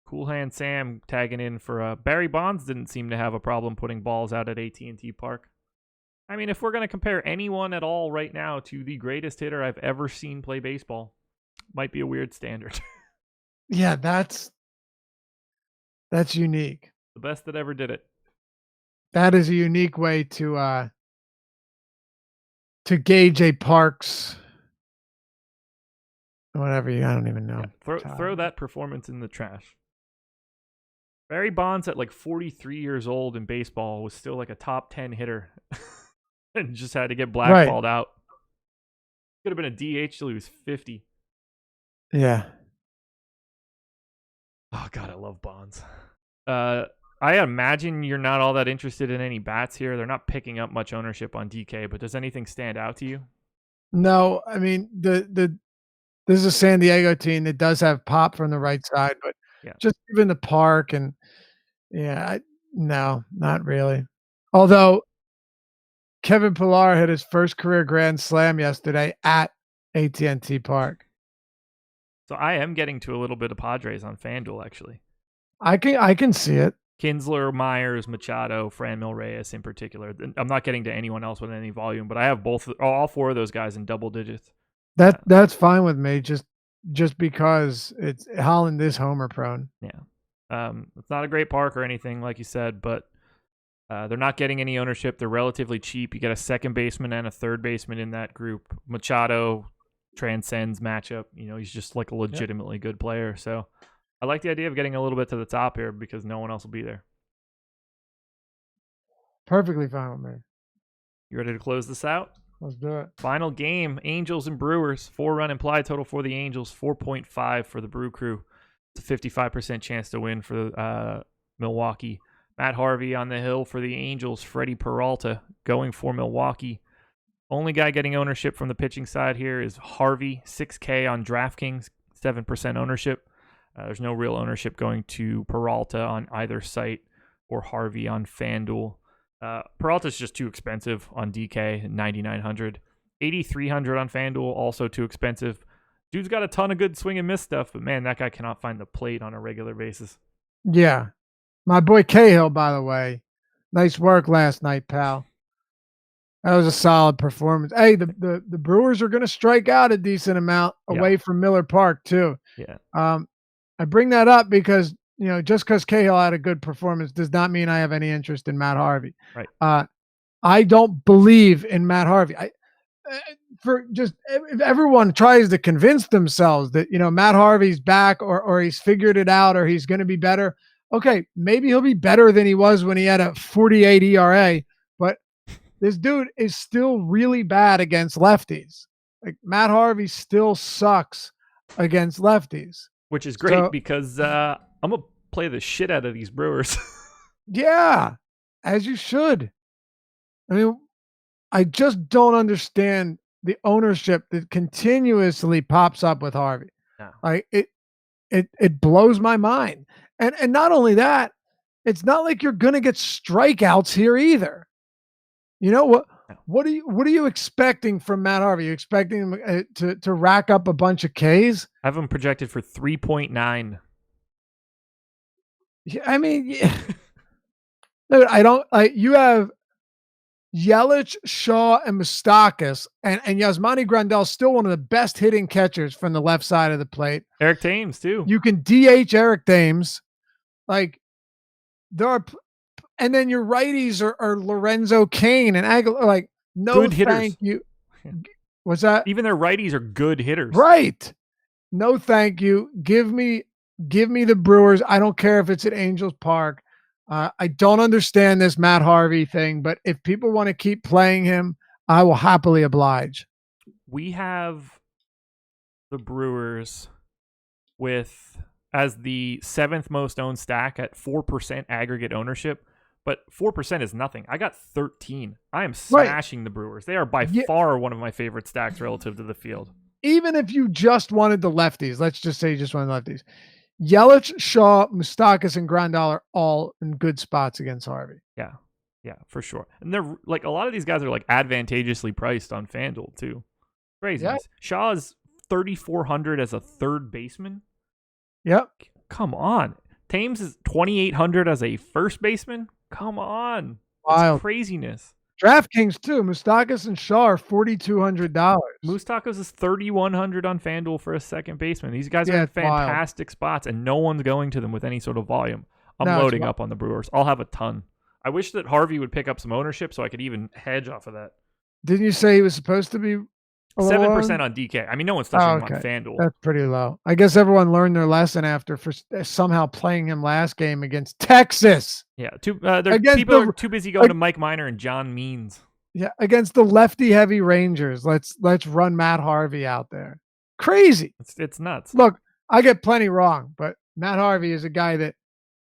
Cool Hand Sam tagging in for Barry Bonds didn't seem to have a problem putting balls out at AT&T Park. I mean, if we're going to compare anyone at all right now to the greatest hitter I've ever seen play baseball, might be a weird standard. Yeah, that's unique. The best that ever did it. That is a unique way to gauge a park's whatever I don't even know. Yeah, throw that performance in the trash. Barry Bonds at like 43 years old in baseball was still like a top 10 hitter and just had to get blackballed out. Could have been a DH till he was 50. Yeah. Oh, God, I love Bonds. I imagine you're not all that interested in any bats here. They're not picking up much ownership on DK, but does anything stand out to you? No, I mean, this is a San Diego team that does have pop from the right side, but just given the park and no, not really. Although Kevin Pillar hit his first career grand slam yesterday at AT&T Park. So I am getting to a little bit of Padres on FanDuel, actually. I can see it. Kinsler, Myers, Machado, Franmil Reyes in particular. I'm not getting to anyone else with any volume, but I have all four of those guys in double digits. That's fine with me. Just because Holland is homer prone. Yeah. It's not a great park or anything, like you said, but they're not getting any ownership. They're relatively cheap. You get a second baseman and a third baseman in that group. Machado transcends matchup. He's just like a legitimately good player. So I like the idea of getting a little bit to the top here because no one else will be there. Perfectly fine with me. You ready to close this out? Let's do it. Final game, Angels and Brewers. 4-run implied total for the Angels, 4.5 for the Brew Crew. It's a 55% chance to win for Milwaukee. Matt Harvey on the hill for the Angels. Freddie Peralta going for Milwaukee. Only guy getting ownership from the pitching side here is Harvey, 6K on DraftKings, 7% ownership. There's no real ownership going to Peralta on either site or Harvey on FanDuel. Peralta's just too expensive on DK, 9,900. 8,300 on FanDuel, also too expensive. Dude's got a ton of good swing and miss stuff, but man, that guy cannot find the plate on a regular basis. Yeah. My boy Cahill, by the way. Nice work last night, pal. That was a solid performance. Hey, the Brewers are going to strike out a decent amount away from Miller Park, too. Yeah. I bring that up because, just because Cahill had a good performance does not mean I have any interest in Matt Harvey. Right. I don't believe in Matt Harvey. If everyone tries to convince themselves that, Matt Harvey's back or he's figured it out or he's going to be better. Okay, maybe he'll be better than he was when he had a 48 ERA, but this dude is still really bad against lefties. Like Matt Harvey still sucks against lefties. Which is great because I'm going to play the shit out of these Brewers. Yeah, as you should. I mean, I just don't understand the ownership that continuously pops up with Harvey. No. Like it blows my mind. And not only that, it's not like you're going to get strikeouts here either. What are you expecting from Matt Harvey? Are you expecting him to rack up a bunch of Ks? I have him projected for 3.9. Yeah, I mean, dude, I don't like you have Yelich, Shaw, and Moustakas, and Yasmani Grandal still one of the best hitting catchers from the left side of the plate. Eric Thames too. You can DH Eric Thames, like there are, and then your righties are Lorenzo Cain and Aguilar. Like no, good hitters. Thank you. What's that? Even their righties are good hitters. Right. No, thank you. Give me the Brewers. I don't care if it's at Angels Park. I don't understand this Matt Harvey thing, but if people want to keep playing him, I will happily oblige. We have the Brewers as the 7th most owned stack at 4% aggregate ownership, but 4% is nothing. I got 13. I am smashing the Brewers. They are by far one of my favorite stacks relative to the field. Even if you just wanted the lefties, let's just say you just wanted lefties. Yelich, Shaw, Moustakas, and Grandal are all in good spots against Harvey. Yeah, for sure. And they're like a lot of these guys are like advantageously priced on FanDuel too. Crazy. Yeah. Shaw is 3,400 as a third baseman. Yep. Come on. Thames is 2,800 as a first baseman. Come on. Wild. It's craziness. DraftKings too. Moustakas and Shaw are $4,200. Moustakas is $3,100 on FanDuel for a second baseman. These guys are in it's wild. fantastic spots, and no one's going to them with any sort of volume. I'm No, it's loading wild. up on the Brewers. I'll have a ton. I wish that Harvey would pick up some ownership so I could even hedge off of that. Didn't you say he was supposed to be 7% on DK. I mean, no one's touching him on FanDuel. That's pretty low. I guess everyone learned their lesson after for somehow playing him last game against Texas. Yeah, people are too busy going to Mike Minor and John Means. Yeah, against the lefty-heavy Rangers. Let's run Matt Harvey out there. Crazy. It's nuts. Look, I get plenty wrong, but Matt Harvey is a guy that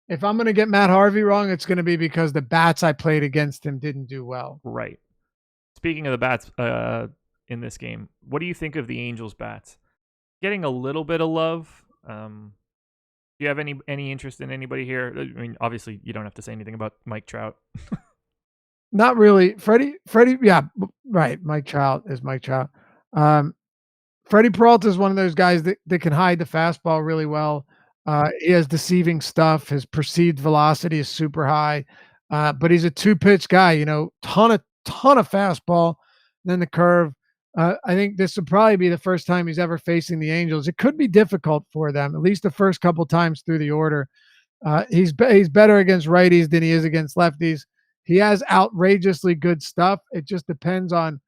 if I'm going to get Matt Harvey wrong, it's going to be because the bats I played against him didn't do well. Right. Speaking of the bats in this game, what do you think of the Angels bats? Getting a little bit of love. Do you have any interest in anybody here? I mean, obviously, you don't have to say anything about Mike Trout. Not really. Freddie, yeah, right. Mike Trout is Mike Trout. Freddie Peralta is one of those guys that can hide the fastball really well. He has deceiving stuff. His perceived velocity is super high, but he's a two-pitch guy. You know, ton of fastball, then the curve. I think this would probably be the first time he's ever facing the Angels. It could be difficult for them, at least the first couple times through the order. He's better against righties than he is against lefties. He has outrageously good stuff. It just depends on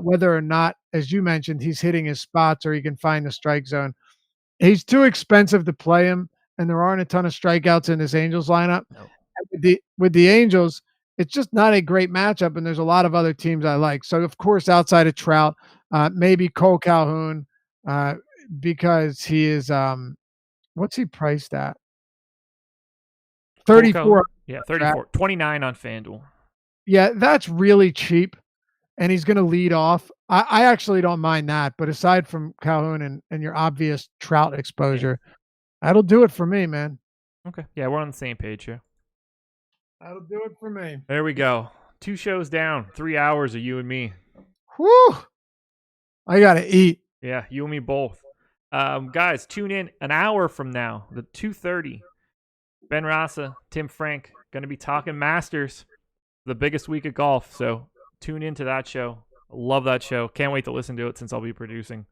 whether or not, as you mentioned, he's hitting his spots or he can find the strike zone. He's too expensive to play him, and there aren't a ton of strikeouts in this Angels lineup. No. With the Angels, it's just not a great matchup, and there's a lot of other teams I like. So, of course, outside of Trout, maybe Cole Calhoun because he is what's he priced at? 34. Yeah, 34. 29 on FanDuel. Yeah, that's really cheap, and he's going to lead off. I actually don't mind that, but aside from Calhoun and your obvious Trout exposure, that'll do it for me, man. Okay. Yeah, we're on the same page here. That'll do it for me. There we go. 2 shows down. 3 hours of you and me. Whew. I got to eat. Yeah, you and me both. Guys, tune in an hour from now, the 2:30. Ben Rasa, Tim Frank, going to be talking Masters, the biggest week of golf. So tune into that show. Love that show. Can't wait to listen to it since I'll be producing.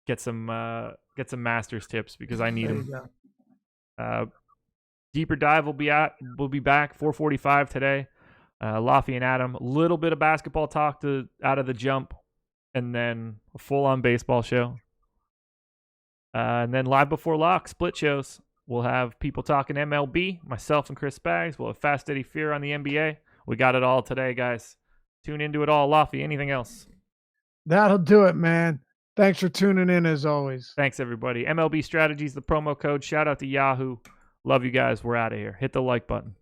Get some Masters tips because I need them. Deeper Dive will be back 4:45 today. Laffy and Adam, a little bit of basketball talk out of the jump, and then a full-on baseball show. And then Live Before Lock, split shows. We'll have people talking MLB, myself and Chris Spags. We'll have Fast Eddie Fear on the NBA. We got it all today, guys. Tune into it all. Laffy, anything else? That'll do it, man. Thanks for tuning in as always. Thanks, everybody. MLB Strategy is the promo code. Shout out to Yahoo. Love you guys. We're out of here. Hit the like button.